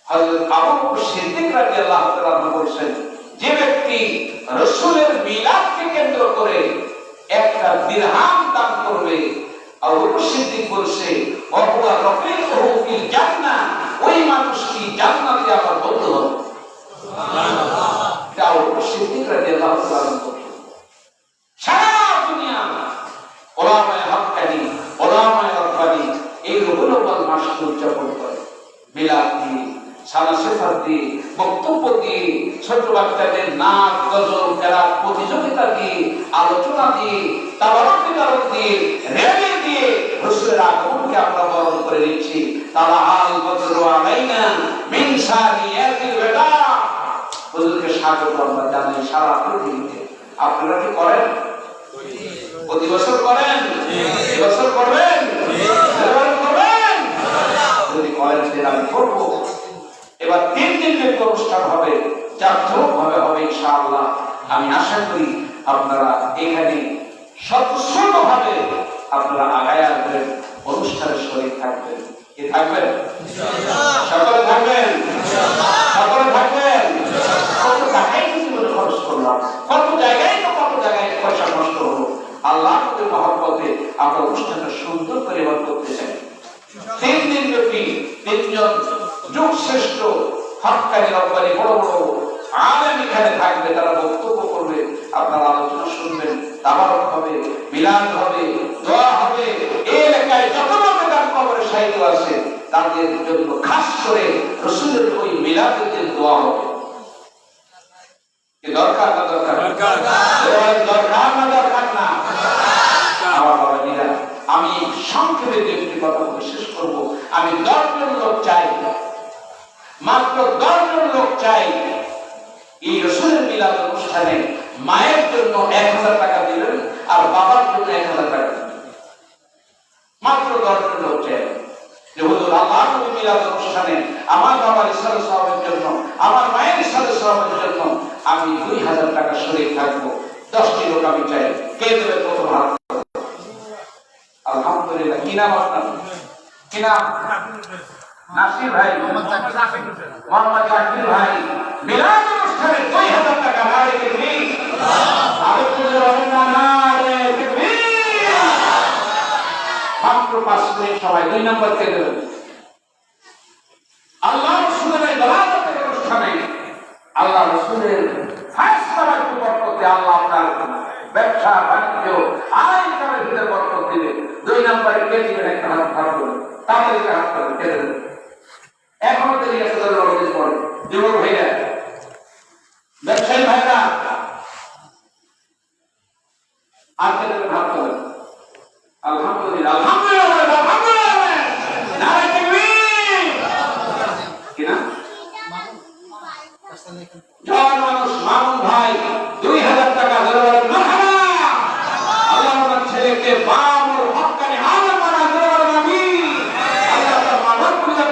হযরত আবু বকর সিদ্দিক রাদিয়াল্লাহু তাআলা বলেছেন, যে ব্যক্তি রাসূলের মিলাদকে কেন্দ্র করে একটা দিরহাম দান করবে, আবু বকর সিদ্দিক বলছে, ওয়া রাফিকুহু ফিল জান্নাহ, ওই মানুষটি জান্নাতে আমার বন্ধু হবে। সুবহানাল্লাহ। এটা আবু বকর সিদ্দিক রাদিয়াল্লাহু তাআলা বলেছেন। সারা দুনিয়া ওলামায়ে হক্কানি, ওলামায়ে রব্বানি এই রবিউল আউয়াল মাসকে উদযাপন করে মিলাদ দিয়ে, সানা সিফাত দিয়ে, বক্তব্য দিয়ে, ছোট বাচ্চাদের নাচ, গজল, কেরাত প্রতিযোগিতা দিয়ে, আলোচনা দিয়ে, তাবারক বিতরণ দিয়ে, র্যালি দিয়ে রাসূলের আগমনকে আমরা বরণ করে নিচ্ছি। তালা আল বদরু আলাইনা মিন সানিয়াতিল ওয়াদা, হুজুরকে স্বাগত আমরা জানাই সারা পৃথিবীতে। আপনারা কি করেন? প্রতি বছর করেন? এই বছর করবেন? করবেন? যদি করেন তাহলে আমি করব। এবার 3 দিন ব্যাপী অনুষ্ঠান হবে, জাঁকজমকভাবে হবে ইনশাআল্লাহ। আমি আশা করি আপনারা এখানে স্বতঃস্ফূর্তভাবে আপনারা আগায় আসবেন, অনুষ্ঠানের শরীর থাকবেন। কি থাকবেন? ইনশাআল্লাহ। সকলে থাকবেন? ইনশাআল্লাহ। সকলে থাকবেন? কত টাকাই জীবনে খরচ করলাম, কত জায়গায় পয়সা নষ্ট হলো। আল্লাহর মহব্বতে আমরা অনুষ্ঠানটা সুন্দর করে এবার করতে চাই। 3 দিন ব্যাপী 3 জন যুগ শ্রেষ্ঠ হক্কানি রব্বানি বড় বড় আলেম এখানে থাকবে, তারা বক্তব্য করবে, আপনারা আলোচনা শুনবেন, তাবারক হবে, মিলাদ হবে, দোয়া হবে। এই এলাকায় যত লোকের কবরে শাহিদ আছে তাদের জন্য খাস করে রাসূলের ওই মিলাদের দিন দোয়া হবে। কি দরকার না দরকার? দরকার। দরকার না দরকার না? আমার বাবাজিরা, আমি সংক্ষেপে একটি কথা শেষ করব। আমি 10 জন লোক চাই, মাত্র 10 জন লোক চাই এই রাসূলের মিলাদ অনুষ্ঠানে মায়ের জন্য 1000 টাকা দিবেন আর বাবার জন্য 1000 টাকা দিবেন। মাত্র 10 জন লোক চাই যে হুজুর আল্লাহর নবী মিলাদ অনুষ্ঠানে আমার বাবার ইসলাম সওয়াবের জন্য, আমার মায়ের ইসলাম সওয়াবের জন্য আমি 2000 টাকা শরীক থাকবো। 10টি লোক আমি চাই। কে দেবে প্রথম হাত? আলহামদুলিল্লাহ। কি নাম আপনার? কি নাম? নাসির ভাই, মোহাম্মদ জাকির ভাই। মিলাদ অনুষ্ঠানে 2000 টাকা। নারে তাকবীর। মাত্র 5 মিনিট সময়। 2 নম্বর কে দেবেন? আল্লাহ রাসূলের দলালতের অনুষ্ঠানে আল্লাহ রাসূলের ফায়সালার বরকতে আল্লাহ আপনার ব্যবসা বাণিজ্য আয় কামের ভিতরে বরকত দিবে। 2 নম্বরে কে দিবেন? একটা হাত ধরুন, তাড়াতাড়ি হাত ধরুন, কে দেবেন? এখনো দেরি আছে, 10 দিন পরে। যুবক ভাইরা, ব্যবসায়ী ভাইরা, আর কে দেবেন? হাত ধরুন। আলহামদুলিল্লাহ, আলহামদুলিল্লাহ, আলহামদুলিল্লাহ। নারে তাকবীর। কি না? জন মানুষ মামুন ভাই 2000 টাকা ধরে মারহাবা। আল্লাহ আমার ছেলেকে বামুর হক্কানি আলেম বানায়, আমিন। আল্লাহ তাআলা মানব পরিবার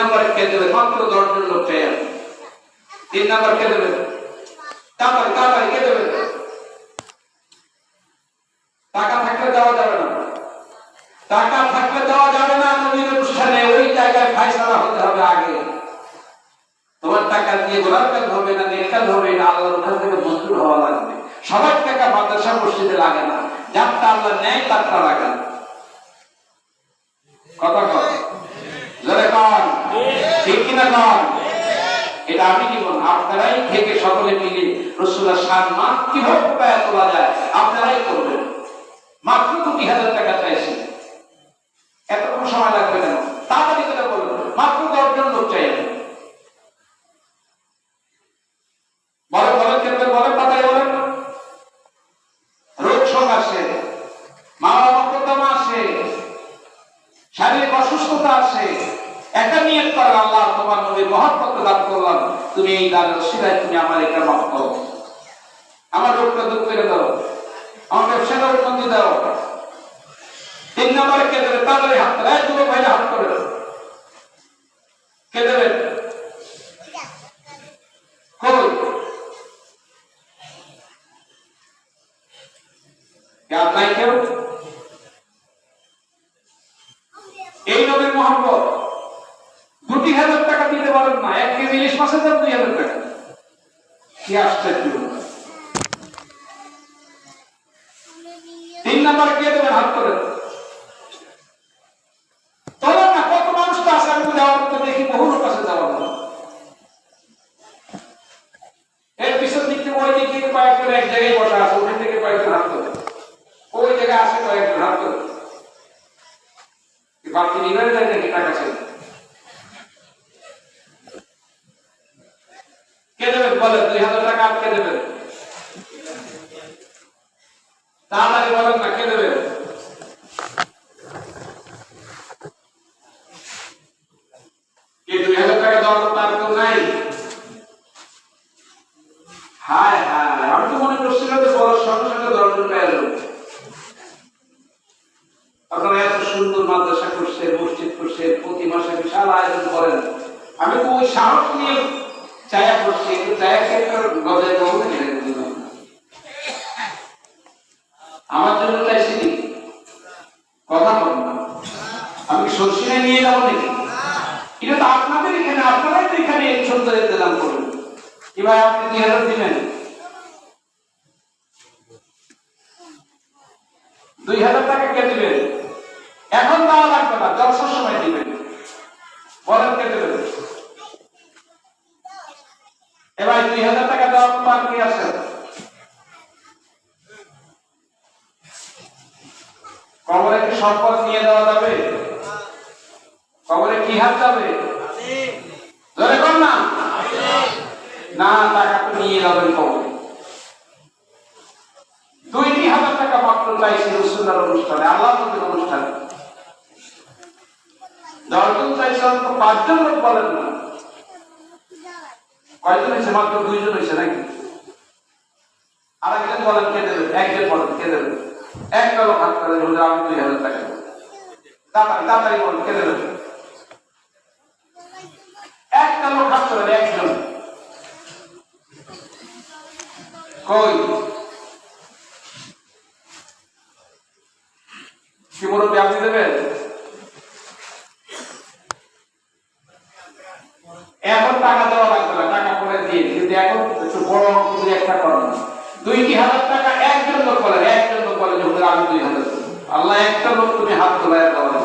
নম্বরে কে দেবে? মাত্র 10 জন লোক চাই। 3 নম্বর কে দেবে? তাড়াতাড়ি কে দেবে? টাকা থাকলে দেওয়া যাবে না, টাকা থাকলে দেওয়া যাবে না। নবীর অনুষ্ঠানে ওই জায়গায় ফায়সালা হতে হবে আগে। তোমার টাকা দিয়ে গোলার কাজ হবে না, নেক কাজ হবে না, আল্লাহর ওখান থেকে মঞ্জুর হওয়া লাগবে। সবার টাকা মাদ্রাসা মসজিদে লাগে না, যারটা আল্লাহ নেয় তারটা লাগে না। কথা কর, জোরে কর, ঠিক কিনা কর? এটা আমি কি বলবো? আপনারাই থেকে সকলে মিলে রাসূলুল্লাহ সম্মান কিভাবে পায় তোলা যায় আপনারাই করবেন। মাত্র 2000 টাকা চাইছি, এতটুকু সময় লাগবে কেন? তাড়াতাড়ি করে বলুন, মাত্র 10 জন লোক চাই। বলেন কেন? বলেন তাড়াতাড়ি বলেন। রোগ শোক আসে, মা বাবা মোকদ্দমা আসে, শারীরিক অসুস্থতা আসে, একটা নিয়ত করে আল্লাহ তোমার নবীর মহব্বত দান করলাম, তুমি এই দানের ওসিলায় তুমি আমার এটা মাফ করো, আমার রোগটা দূর করে দাও, আমার ব্যবসাটা উন্নতি দাও। 3 নম্বরে কে দেবে? তাড়াতাড়ি হাত তোলে, যুবক ভাইরা হাত করে কে দেবে? কই কার নাই কেউ? এই নবীর মহব্বত 2000 টাকা দিতে পারেন না, 1 কেজি ইলিশ মাছের দাম 2000 টাকা। কি আশ্চর্য! 3 নম্বরে কে দেবেন? হাত করে তোলেন না। কত মানুষ তো আছে, আমি যাওয়ার তো দেখি বহু লোক আছে যাওয়ার না। এর পিছন দিক থেকে ওই দিক থেকে কয়েকজন এক জায়গায় বসা আছে, ওখান থেকে কয়েকজন হাত তোলে, ওই জায়গায় আসে কয়েকজন হাত তোলে। বাকি নিবেন যায় নাকি টাকা ছিল? কে দেবেন? বলেন 2000 টাকা আর কে দেবেন? তাড়াতাড়ি বলেন না, কে দেবেন? কে 2000 টাকা দেওয়ার মতো আর কেউ নাই? হায় হায়, আমি তো মনে করছিলাম যে বড় সঙ্গে সঙ্গে 10 জন পেয়ে যাবো। আপনারা এত সুন্দর মাদ্রাসা করছেন, মসজিদ করছেন, প্রতি মাসে বিশাল আয়োজন করেন, আমি তো ওই সাহস নিয়ে চায়া করছি, একটু চায়া খেয়ে গজায় যাবো না। আমার জন্য চাইছি কথা বলুন না, আমি সরষিনে নিয়ে যাবো নাকি? এটা তো আপনাদের এখানে, আপনারাই তো এখানে সুন্দর ইন্তজাম করুন। কি ভাই আপনি 2000 দিবেন? 2000 টাকা কে দিবেন? এখন দেওয়া লাগবে না, জলসার সময় দিবেন। বলেন কে দেবেন? এবার 2000 টাকা দেওয়ার পর কি আছে? কবরে কি সম্পদ নিয়ে দেওয়া যাবে? কবরে কি হাত যাবে? ধরে কর না, না টাকা তো নিয়ে যাবেন কবরে। 2000 টাকা মাত্র চাইছি রাসূলুল্লাহর অনুষ্ঠানে, আল্লাহর নবীর অনুষ্ঠানে। 10 জন চাইছেন তো 5 জন লোক বলেন না। কয়জন হয়েছে? মাত্র 2 জন হয়েছে নাকি? আরেকজন বলেন কে দেবে? একজন বলেন কে দেবে? একটা লোক হাত করে বলে আমি 2000 টাকা দেবো। তাড়াতাড়ি বলেন কে দেবে? একটা লোক হাত করে, একজন। কই কি মুরব্বী আপনি দেবেন? এখন টাকা দেওয়া লাগবে না, টাকা পরে দিয়ে, কিন্তু এখন একটু বড় কিছু একটা করেন। 2000 টাকা একজন লোক বলেন, একজন লোক বলেন যে আমি 2000। আল্লাহ একটা লোক তুমি হাত তোলায় দেওয়া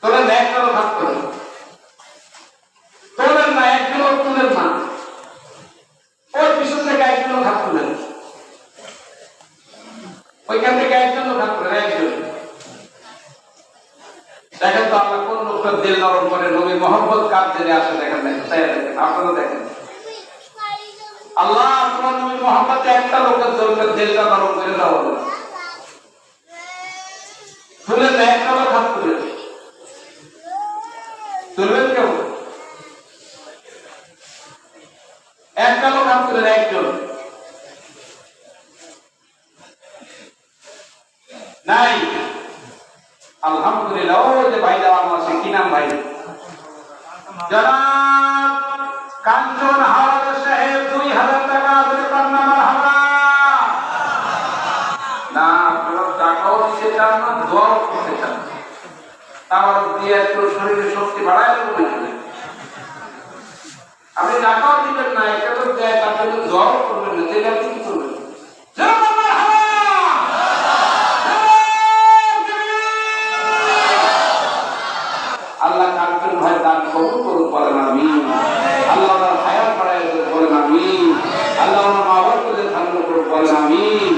তোলেন না, একটা লোক হাত তোলেন, তোলেন না, একজন লোক তুলেন না, ওই পিছন থেকে একজন লোক হাত তুলেন, ওইখান থেকে একজন লোক হাত তোলেন, একজন। দেখেন তো আল্লাহ কোন লোকটা দিল নরম করে, নবীর মহব্বত কার জেনে আসে দেখেন, আপনারা দেখেন। আল্লাহ তোমার নবীর মহব্বতে একটা লোকের দরকার, দিলটা নরম করে দাও। তুলেন না, একটা লোক হাত তুলেন, তুলবেন কেউ? একটা লোক হাত তুলেন, একজন নাই। আলহামদুলিল্লাহ। ওই যে ভাই দেওয়ার আছে, কি নাম ভাই? জনাব কাঞ্চন হাওলাদার সাহেব 2000 টাকা ধরে পান্না মারহাবা। না আপনারা টাকাও দিতে চান না, দোয়াও করতে চান না, তাও দিয়ে একটু শরীরে শক্তি বাড়ায় বলেছেন। আপনি টাকাও দিবেন না, এটা তো দেয়, তার জন্য দোয়াও করবেন না, তাহলে আপনি কি করবেন? আল্লাহ কাঞ্চন ভাই দান কবুল করুন বলেন আমিন। আল্লাহ তার হায়াত বাড়ায় দেন বলেন আমিন। আল্লাহ ওনার মা বাবাকে ধারণ করুন বলেন আমিন।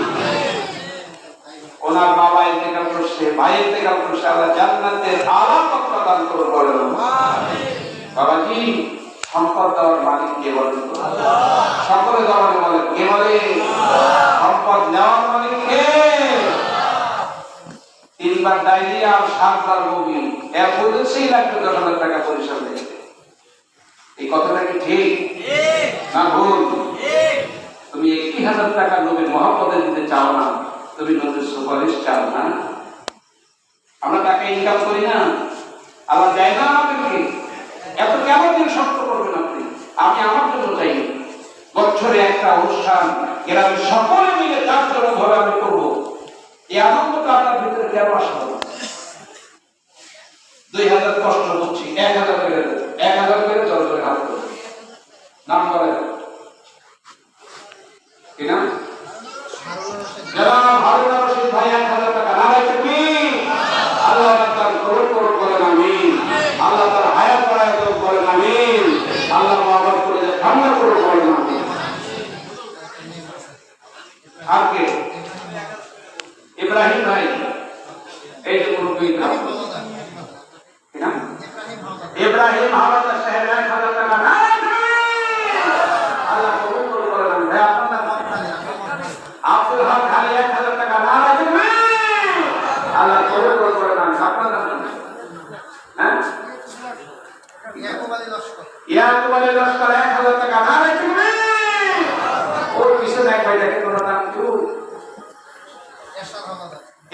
ওনার বাবা ইন্তেকাল করছে, ভাই ইন্তেকাল করছে, আল্লাহ জান্নাতের আলা পাত্র দান করুন বলেন আমিন। বাবাজি সম্পদ দেওয়ার মালিক কে বলেন? আল্লাহ। সকলে দেওয়ার মালিক কে বলে? সম্পদ নেওয়ার মালিক কে? 3 বার ডায়রিয়া আর 7 বার বমি, এর বলেছেই লাগবে 10,000 টাকা পরিশোধ দিতে। এই কথাটা কি ঠিক না ভুল? তুমি 21,000 টাকা নবীর মহব্বতে দিতে চাও না, তুমি নবীর সুপারিশ চাও না। আমরা টাকা ইনকাম করি না, আল্লাহ দেয় না আমাদেরকে। এত কেমন দিন শক্ত করবেন আপনি? আমি আমার জন্য চাই বছরে একটা অনুষ্ঠান গ্রামের সকলে মিলে 4 জন ধরে আমি করবো। এই আনন্দটা আপনার ভিতরে কেন আসবে? 2000 কষ্ট হচ্ছে, 1000 করে 1000 করে 10 জনের হাত করে নাম করে কি না? জনাব হারুন রশিদ ভাই 1000 টাকা নারায়ে তাকবীর। আল্লাহ তাআলা কবুল করুন বলেন আমিন। আল্লাহ তাআলা হায়াত বাড়ায় দেন বলেন আমিন। আল্লাহ মাওলার করে ঠান্ডা করুন বলেন আমিন। আর কে? ইব্রাহিম ভাই, এই যে মুরব্বি নাম কি না? ইব্রাহিম হাওলাদার সাহেব 1000 টাকা নারায়ে তাকবীর। আল্লাহ কবুল করুন বলেন আমিন। ভাই আপনার নাম আব্দুল হক খালি 1000 টাকা নারায়ে তাকবীর। আল্লাহ কবুল করুন বলেন আমিন। আপনার নাম হ্যাঁ? ইয়াকুব আলী লস্কর 1000 টাকা নারায়ে তাকবীর। ওর পিছনে এক ভাই দেখে তোর নাম কি?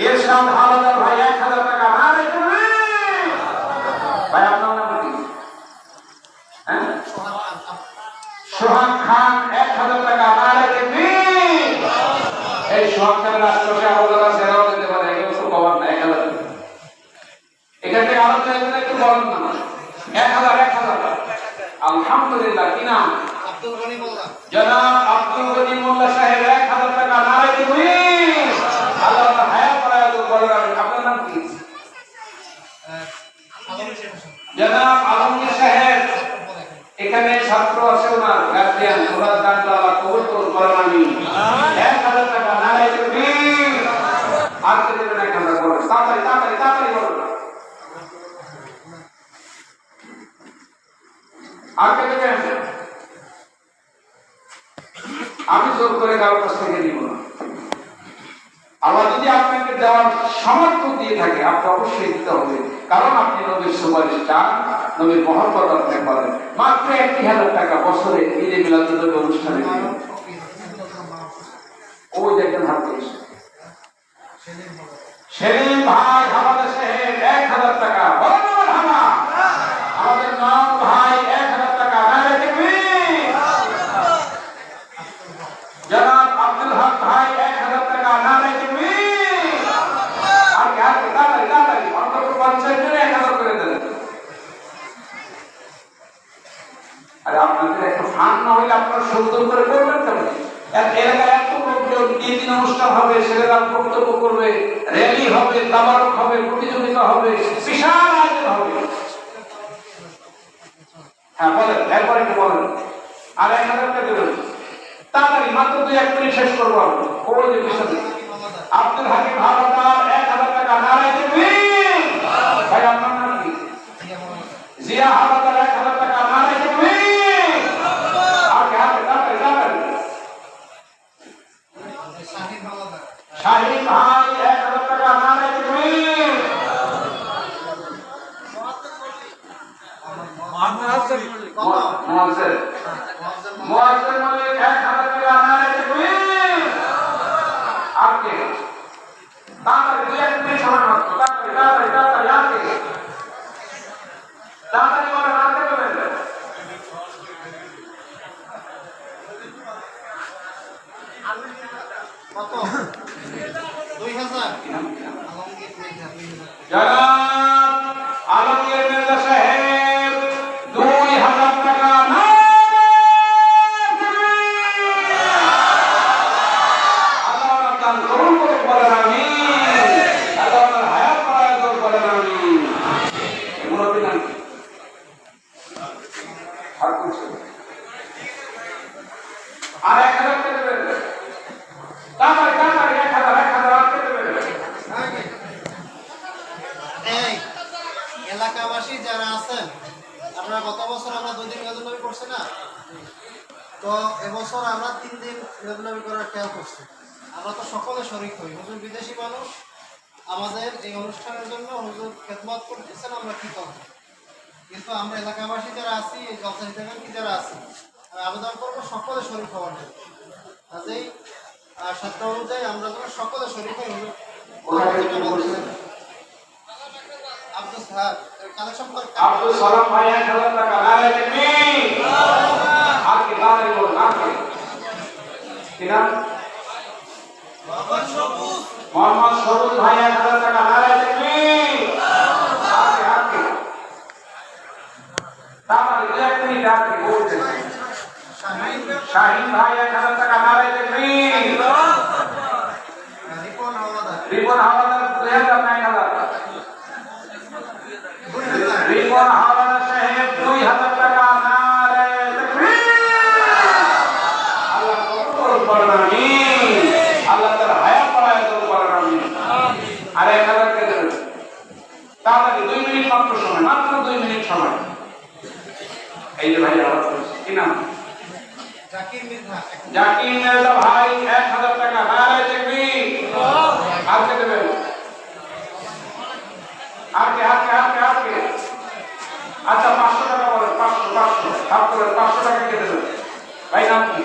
এরশাদ হাওলাদার ভাই 1000 টাকা নারায়ে তাকবীর। ভাই আপনার নাম কি? হ্যাঁ? সোহাগ খান 1000 টাকা নারায়ে তাকবীর। এই সোহাগ খানের আশপাশে আরো যারা সেরাও দিতে পারে, এগুলো তো কমান না 1000 টাকা। এখান থেকে আরো চাইলে একটু বলেন না 1000 আলহামদুলিল্লাহ। কি নাম? আব্দুল গনি মোল্লা। জনাব আব্দুল গনি মোল্লা সাহেব 1000 টাকা নারায়ে তাকবীর। আল্লাহ তাআলা হায়াত বাড়ায় দেন বলেন আমিন। আপনার নাম কি? জনাব আলমগীর সাহেব, এখানে ছাত্র আছে ওনার গার্ডিয়ান, ওনার দানটা আল্লাহ কবুল করুন বলেন আমিন। 1000 টাকা নারায়ে তাকবীর। আর কে দেবেন 1000 বলেন? তাড়াতাড়ি তাড়াতাড়ি তাড়াতাড়ি বলেন। আর কে দেবেন? আমি জোর করে কারোর কাছ থেকে নিব না। আল্লাহ যদি আপনাকে দেওয়ার সামর্থ্য দিয়ে থাকে, আপনি অবশ্যই দিতে হবে, কারণ আপনি নবীর সুপারিশ চান, নবীর মহব্বত আপনি করেন। মাত্র 1000 টাকা বছরে ঈদে মিলাদুন্নবী অনুষ্ঠানে দিবেন। ওই দেখেন হাত দিয়েছে সেলিম ভাই হাওলাদার সাহেব 1000 টাকা। বলেন মারহাবা। আমাদের নাম ভাই 1000 টাকা নারায়ে তাকবীর। জনাব আব্দুল হক ভাই 1000 টাকা নারায়ে তাকবীর। আর কে? তাড়াতাড়ি তাড়াতাড়ি অন্তত 50 জনে 1000 করে দেন। আরে আপনাদের একটা ফান্ড না হইলে আপনারা সুন্দর করে করবেন কেন? এলাকায় এত লোকজন, 3 দিন অনুষ্ঠান হবে, ছেলেরা বক্তব্য করবে, র্যালি হবে, তাবারক হবে, প্রতিযোগিতা হবে, বিশাল আয়োজন হবে। হ্যাঁ বলেন, একবার একটু বলেন। আর 1000 টাকা দেবেন তাড়াতাড়ি, মাত্র 2-1 মিনিট শেষ করবো আমি। ওই যে পিছনে আব্দুল হাকিম হাওলাদার 1000 টাকা নারায়ে তাকবীর। ভাই আপনার নাম কি? জিয়া হাওলাদার 1000 টাকা নারায়ে তাকবীর। আর কে? তাড়াতাড়ি তাড়াতাড়ি। শাহিন ভাই 1000 টাকা নারায়ে তাকবীর। মুয়াজ্জিন মালিক 1000 টাকা নারায়ে তাকবীর। আর কে? তাড়াতাড়ি 2-1 মিনিট সময় মাত্র, তাড়াতাড়ি তাড়াতাড়ি তাড়াতাড়ি। আর কে? তাড়াতাড়ি বলেন। জনাব আলমগীর মির্জা সাহেব 2000 টাকা আল্লাহ দান করুন করে বলেন আমিন। আল্লাহ হায়াত বাড়ায় দূর করেন আমিন। মুরব্বি নাম কি? আর কিছু আর 1000 টাকা দেবেন। তারপরে 1000 আর কেটে দেবেন। এই এলাকাবাসী যারা আছেন, আমরা গত বছর আমরা 2 দিন রেজুলারি করছি না, তো এবছর আমরা 3 দিন রেজুলারি করার খেয়াল করছি। আমরা তো সকলে শরীক হই, হুজুর বিদেশি মানুষ, আমাদের এই অনুষ্ঠানের জন্য হুজুর খেদমত করতেছেন, আমরা কি করব? কিন্তু আমরা এলাকাবাসী যারা আছি, এই জলসা হিতাকাঙ্ক্ষী যারা আছি, আমি আবেদন করবো সকলে শরীক হওয়ার জন্য। কাজেই সত্য অনুযায়ী আমরা যেন সকলে শরীক হই। হুজুর আব্দুল সাহেব কালেকশন করে আব্দুল সালাম ভাই 1000 টাকা নারে তাকবীর। আর কি নারে বল নাম কি নাম? মোহাম্মদ সবুজ ভাই 1000 টাকা নারে তাকবীর। আর কি তামারি এক মিনিট আর কি বলছেন? শাহিন ভাই 1000 টাকা নারে তাকবীর। রিপন হাওলাদার 2000 না 1000? রিপন হাওলাদার সাহেব 2000 টাকা নারে তাকবীর। আল্লাহ কবুল করেন আমিন। আল্লাহ তার হায়াত বাড়ায় দূর করেন আমিন। আর 1000 কে দেবেন। তাড়াতাড়ি 2 মিনিট মাত্র সময়, মাত্র 2 মিনিট সময়। এই যে ভাই আওয়াজ করছে কি নাম? জাকির মির্জা। জাকির মির্জা ভাই 1000 টাকা নারে তাকবীর। আর কে দেবেন? আর কে? আচ্ছা 500 টাকা বলেন। 500 ভাগ করেন। 500 টাকা কে দেবেন? ভাই নাম কি?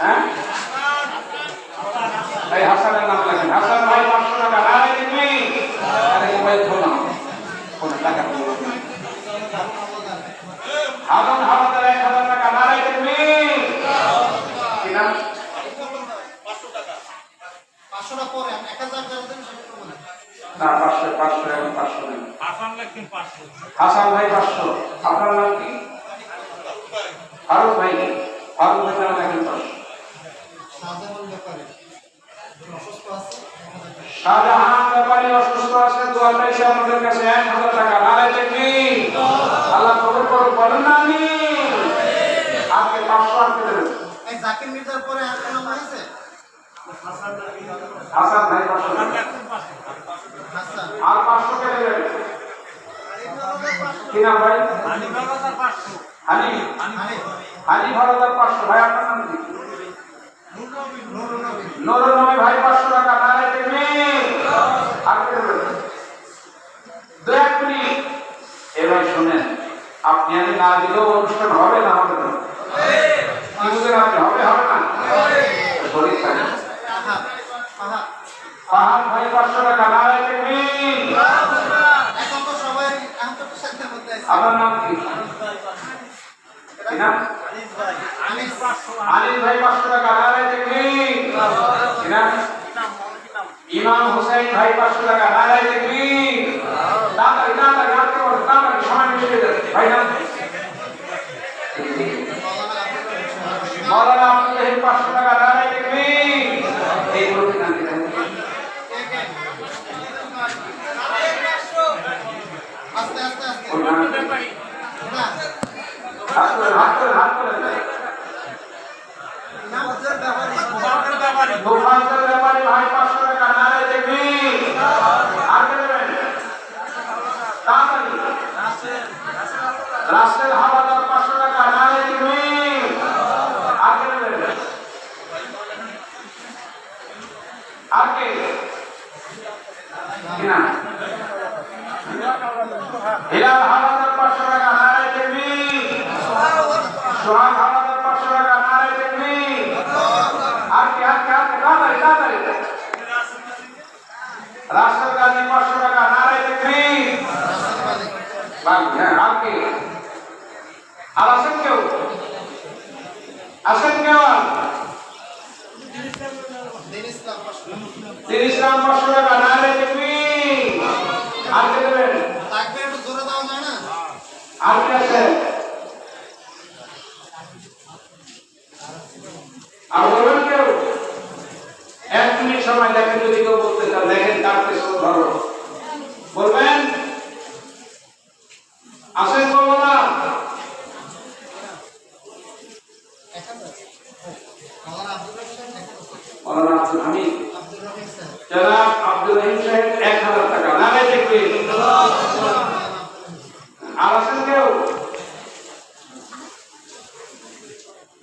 হ্যাঁ ভাই হাসানের নাম লেখেন। হাসান ভাই 500 টাকা নারে তাকবীর। আরে মোবাইল ফোন টাকা হারুন হাওলাদার 1000 টাকা নারে তাকবীর। কি নাম? 500 টাকা পরে 1000 টাকা দেন সেটা করব না। না 500 এবং 500 নেন। হাসান লেখেন 500। হাসান ভাই 500। আপনার নাম কি? ফারুক ভাই। ফারুক ভাই নাম লেখেন 500। শাহজাহান ব্যাপারে অসুস্থ আছে, শাহজাহান ব্যাপারী অসুস্থ আছে, দোয়া চাইছে আমাদের কাছে 1000 টাকা নারে তাকবীর। আল্লাহ কবুল করুন বলেন না আমিন। আজকে 500 আনতে দেবেন। এই জাকির মির্জার পরে আর কোন নাম আছে? হাসান ভাই 500 টাকা। হাসান আর 500 কে দেবেন? কি নাম ভাই? আলী বাবা 500। আলী আরে আলী হাওলাদার 500। ভাই আপনার নাম কি? নুরুল নবী। নুরুল নবী ভাই 500 টাকা নারে তাকবীর। আর কে দেবেন? 2 মিনিট। এবার শুনেন, আপনি আমি না দিলেও অনুষ্ঠান হবে না হবে না? কি বুঝলেন আপনি? হবে না? শরীর থাকে। আহা আহা পাহাড় ভাই 500 টাকা নারে তাকবীর। এখন তো সবাই আন্তর্জাতিক মধ্যে আছে। আপনার নাম কি? কি নাম? আনিস আলিম ভাই 500 টাকা নারে তাকবীর। কি নাম? ইমাম হোসেন ভাই 500 টাকা নারে তাকবীর। তাড়াতাড়ি আটকে বলেন, তাড়াতাড়ি সময় বেশি হয়ে যাচ্ছে। ভাই নাম? মাওলানা আব্দুল রহিম 500 টাকা নারে তাকবীর। এই মুরব্বি নাম কি? আস্তে আস্তে আস্তে ওর নাম কি? না হাত তোলেন। নামাজের ব্যাপারে বাবার ব্যাপারে মুফাজ্জল ব্যাপারী ভাই 500 টাকা নারে তাকবীর। আর কে দেবেন? তাড়াতাড়ি। রাসেল হাওলাদার 500 টাকা নারে তাকবীর। আর কে দেবেন? আর কে? কি নাম? হিলাল হাওলাদার 500 টাকা নারে তাকবীর। সোহাগ হাওলাদার 500 টাকা নারে তাকবীর। আর কে? তাড়াতাড়ি। রাসেল গাজী 500 টাকা নারে তাকবীর। হ্যাঁ, আর কে? আর আছেন কেউ? দিন ইসলাম দিন ইসলাম 500 টাকা নারে তাকবীর। আর কে দেবেন? লাগবে একটু জোরে দাও যায় না? আর কে আছে? আর বলবেন কেউ? 1 মিনিট সময় দেখেন, যদি কেউ বলতে চান দেখেন কার পেছন ধরো বলবেন। আসেন বলবো না? আমার আব্দুর রহিম সাহেব দেখা করছে। মৌলানা আব্দুল হামিদ, আব্দুর রহিম সাহেব। জনাব আব্দুল রহিম সাহেব 1000 টাকা। নারায়ে তাকবীর। আর আছেন কেউ?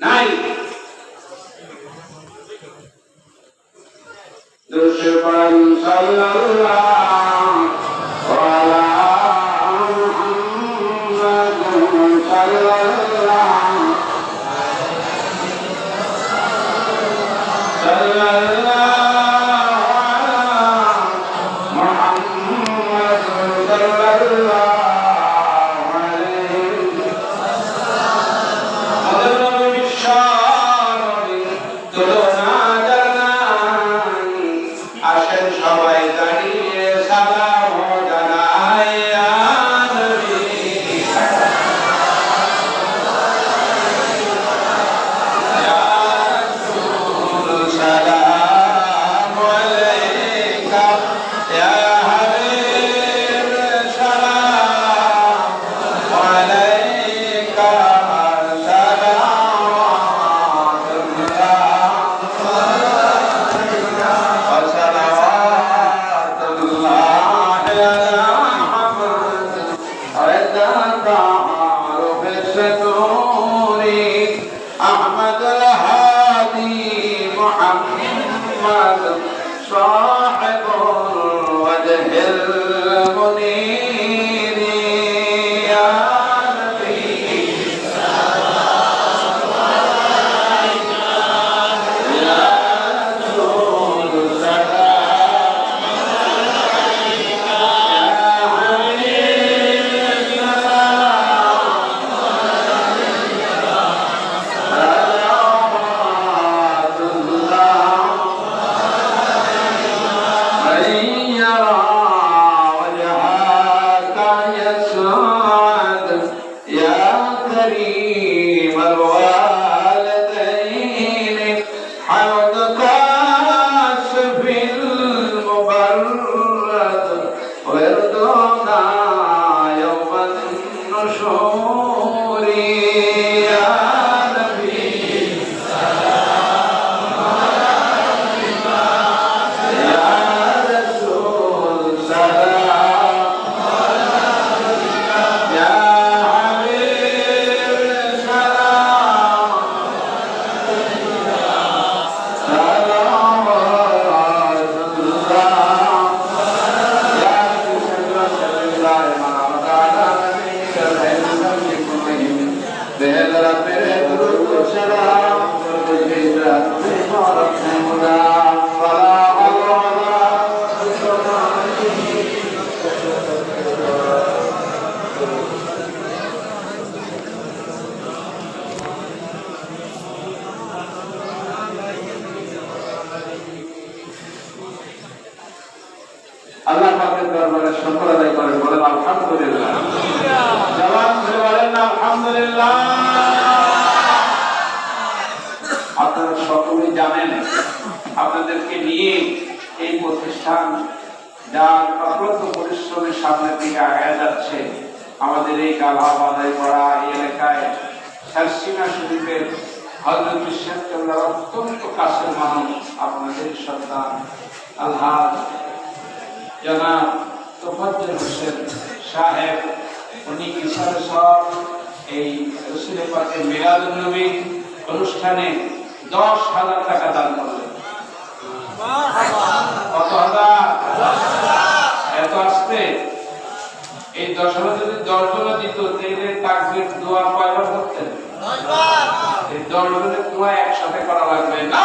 নাই। দুশমন সাল্লাল্লাহু আলা মুহাম্মাদ সাল্লাল্লাহু صاحب الوجه المنير يا نبي السلام عليك يا رسول السلام عليك يا حبيب السلام صلوات الله আল্লাহ পাকের দরবারে শুকর আদায় করেন, বলেন আলহামদুলিল্লাহ। জবান খুলে বলেন আলহামদুলিল্লাহ। আপনারা সকলেই জানেন আপনাদেরকে নিয়ে এই প্রতিষ্ঠান যার অক্লান্ত পরিশ্রমের সামনের দিকে আগায় যাচ্ছে। আমাদের এই গালহা বাঁধাই করা এই এলাকায় শারসিনা শরীফের হযরত বিশ্বাস কেবলার অত্যন্ত কাছের মানুষ, আপনাদের সন্তান আলহাজ জনাব তোফাজ্জল হোসেন সাহেব, উনি ইশারা সব এই রসুল পাকের মিলাদুন নবী অনুষ্ঠানে 10,000 টাকা দান করলেন। কত হাজার? এত আসতে এই 10,000 যদি 10 জনে দিত তাহলে তাকবীর দোয়া কয়বার করতেন? 10 বার। এই 10 জনের দোয়া একসাথে করা লাগবে না।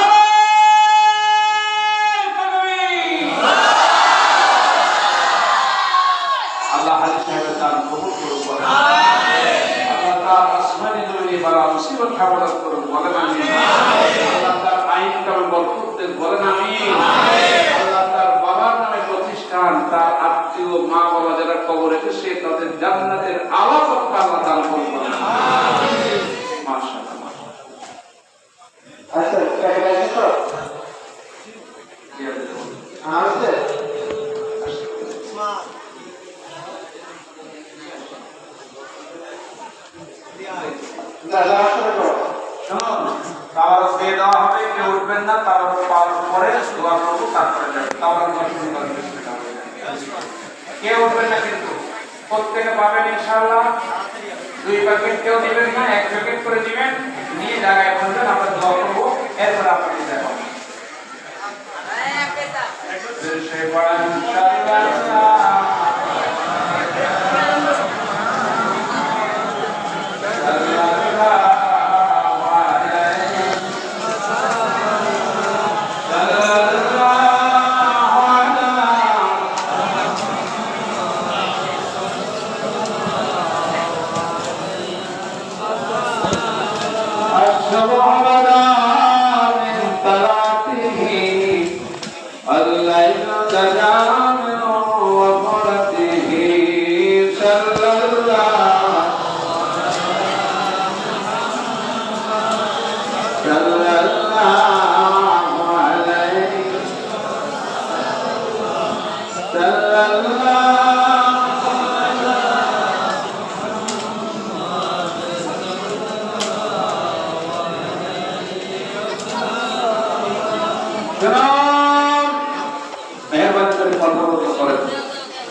আল্লাহ হাজি সাহেবের দান কবুল করুন, বলেন আমিন। আল্লাহ তাআলা আসমানি জমিনে বালা মুসিবত হাওলাত করুন, বলেন আমিন। আল্লাহ তাআলা আইন কামে বরকত দেন, বলেন আমিন। আল্লাহ তাআলা বাবার নামে প্রতিষ্ঠান, তার আত্মীয় মা বাবাদের কবরে এসে তাদের জান্নাতের আলা কথা আল্লাহ দান করবেন। মাশাআল্লাহ। আচ্ছা টাকা আছে তো আছে দাদা আসলে তো শুনুন, তাওয়ার দিয়ে দেওয়া হবে, কেউ উঠবেন না, তাওয়ার পাওয়ার পরে দোয়া করবো, তারপরে যাবে। তাওয়ার শুরু করবে, কেউ উঠবেন না কিন্তু প্রত্যেকে পাবেন ইনশাআল্লাহ। 2 প্যাকেট কেউ দিবেন না, 1 প্যাকেট করে দিবেন, নিয়ে জায়গায় বলবেন, আমরা দোয়া করবো, এরপর আপনাকে দেখাবো। সে বড় ইনশাআল্লাহ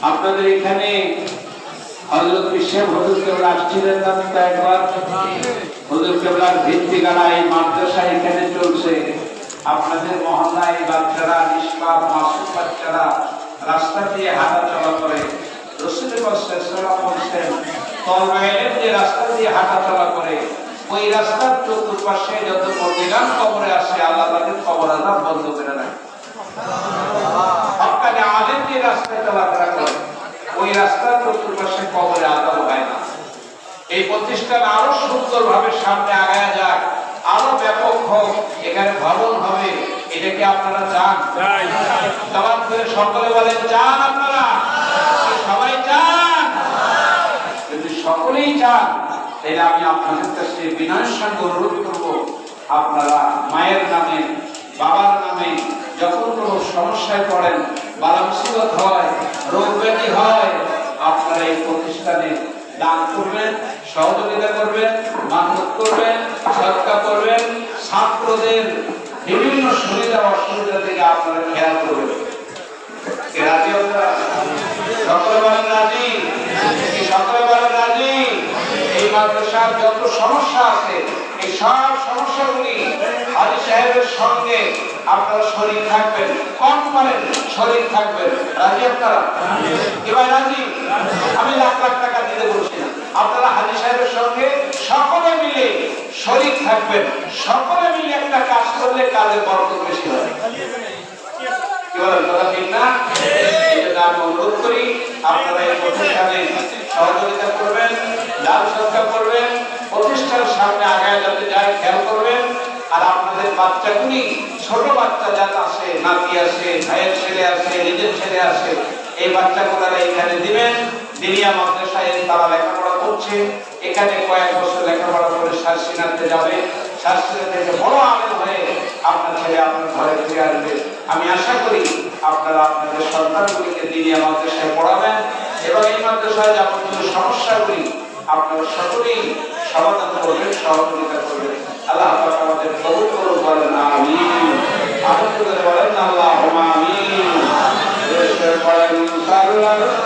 আপনাদের এখানে হযরত বিশ্বম হুজুর কেবলা আসছিলেন না তো একবার? হুজুর কেবলার ভিত্তিগালা এই মাদ্রাসা এখানে চলছে। আপনাদের মহল্লায় বাচ্চারা, নিষ্পাপ মাসুম বাচ্চারা রাস্তা দিয়ে হাঁটা চলা করে। রাসূল পাক সাল্লাল্লাহু আলাইহি ওয়াসাল্লাম তলবাইলের যে রাস্তা দিয়ে হাঁটা চলা করে, ওই রাস্তার চতুর্পাশে যত প্রতিগান কবরে আসে, আল্লাহ তাদের কবর আযাব বন্ধ করে দেয়। হক্কানি আলেম যে রাস্তায় চলাফেরা করে, ওই রাস্তার চতুর্পাশে কবরে আযাব হয় না। এই প্রতিষ্ঠান আরো সুন্দরভাবে সামনে আগায় যাক, আরো ব্যাপক হোক, এখানে ভবন হবে, এটা কি আপনারা চান? সবার করে সকলে বলেন চান? আপনারা সবাই চান? যদি সকলেই চান, তাহলে আমি আপনাদের কাছে বিনয়ের সঙ্গে অনুরোধ করবো, আপনারা মায়ের নামে, বাবার নামে যখন কোনো সমস্যায় পড়েন, বালা মুসিবত হয়, রোগ ব্যাধি হয়, আপনারা এই প্রতিষ্ঠানে দান করবেন, সহযোগিতা করবেন, মানবত করবেন, সৎকা করবেন, ছাত্রদের বিভিন্ন সুবিধা অসুবিধা থেকে আপনারা খেয়াল করবেন। রাজি আপনারা? সকলে বলেন রাজি? সকলে বলেন রাজি? এই মাদ্রাসার যত সমস্যা আছে, এই সব সমস্যাগুলি হাজী সাহেবের সঙ্গে আপনারা শরীক থাকবেন, কম করেন শরীক থাকবেন। রাজি আপনারা? এবার রাজি? আমি লাখ লাখ টাকা দিতে বলছি না, আপনারা হাজী সাহেবের সঙ্গে সকলে মিলে শরীক থাকবেন। সকলে মিলে একটা কাজ করলে কাজের বরকত বেশি হয়। কি বলেন কথা ঠিক না? এই জন্য আমি অনুরোধ করি, আপনারা এই প্রতিষ্ঠানে সহযোগিতা করবেন, দান সৎকার করবেন, প্রতিষ্ঠানের সামনে আগায় যাতে যায় খেয়াল করবেন। আর আপনাদের বাচ্চাগুলি, ছোট বাচ্চা যাতে আসে, নাতি আসে, ভাইয়ের ছেলে আসে, নিজের ছেলে আসে, এই বাচ্চাগুলারা এখানে দিবেন। দিনিয়া মাদ্রাসায় তারা লেখাপড়া করছে, এখানে কয়েক বছর লেখাপড়া করে শাসিনাতে যাবে, শাসিনা থেকে বড় আলেম হয়ে আপনার ছেলে আপনার ঘরে ফিরে আসবে। আমি আশা করি আপনারা আপনাদের সন্তানগুলিকে দিনিয়া মাদ্রাসায় পড়াবেন এবং এই মাদ্রাসায় যাবতীয় সমস্যাগুলি আপনারা সকলেই সমাধান করবেন, সহযোগিতা করবেন। আল্লাহ পাক আমাদের কবুল করুন, বলেন আমিন। আনন্দ করে বলেন আল্লাহুম্মা আমিন। দেশে পড়েন সাল্লাল্লাহু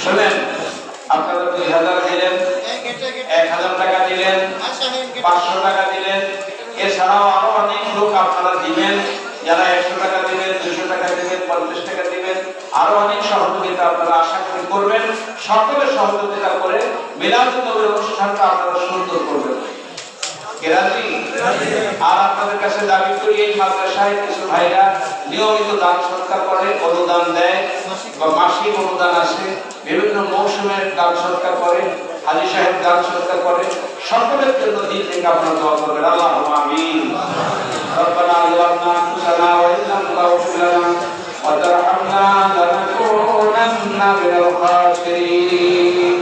শুনেন, আপনারা 2000 দিলেন, 1000 টাকা দিলেন, 500 টাকা দিলেন, এছাড়াও আরো অনেক লোক আপনারা দিবেন, যারা 100 টাকা দিবেন, 200 টাকা দিবেন, 50 টাকা দিবেন, আরো অনেক সহযোগিতা আপনারা আশা করি করবেন। সকলে সহযোগিতা করে মিলাদুন নবীর অনুষ্ঠানটা আপনারা সুন্দর করবেন। কেরাজি আর আপনাদের কাছে দাবি করি এই মাদ্রাসায় কিছু ভাইরা নিয়মিত দান সৎকার করে, অনুদান দেয় বা মাসিক অনুদান আসে, বিভিন্ন মৌসুমের দান সৎকার করে, হাজী সাহেব দান সৎকার করে, সকলের জন্য দিন থেকে আপনারা দোয়া করবেন। আল্লাহুম্মা আমিন। রব্বানা যালামনা আনফুসানা ওয়া ইন লাম তাগফির লানা ওয়া তারহামনা লানাকুনান্না মিনাল খাসিরিন।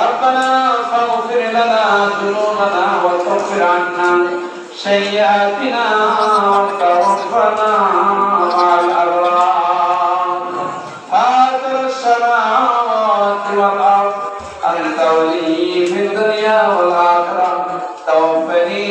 ربنا فاغفر لنا ذنوبنا وكفر عنا سيئاتنا وتوفنا مع الأبرار فاطر السماوات والأرض أنت ولي في الدنيا والآخرة توفني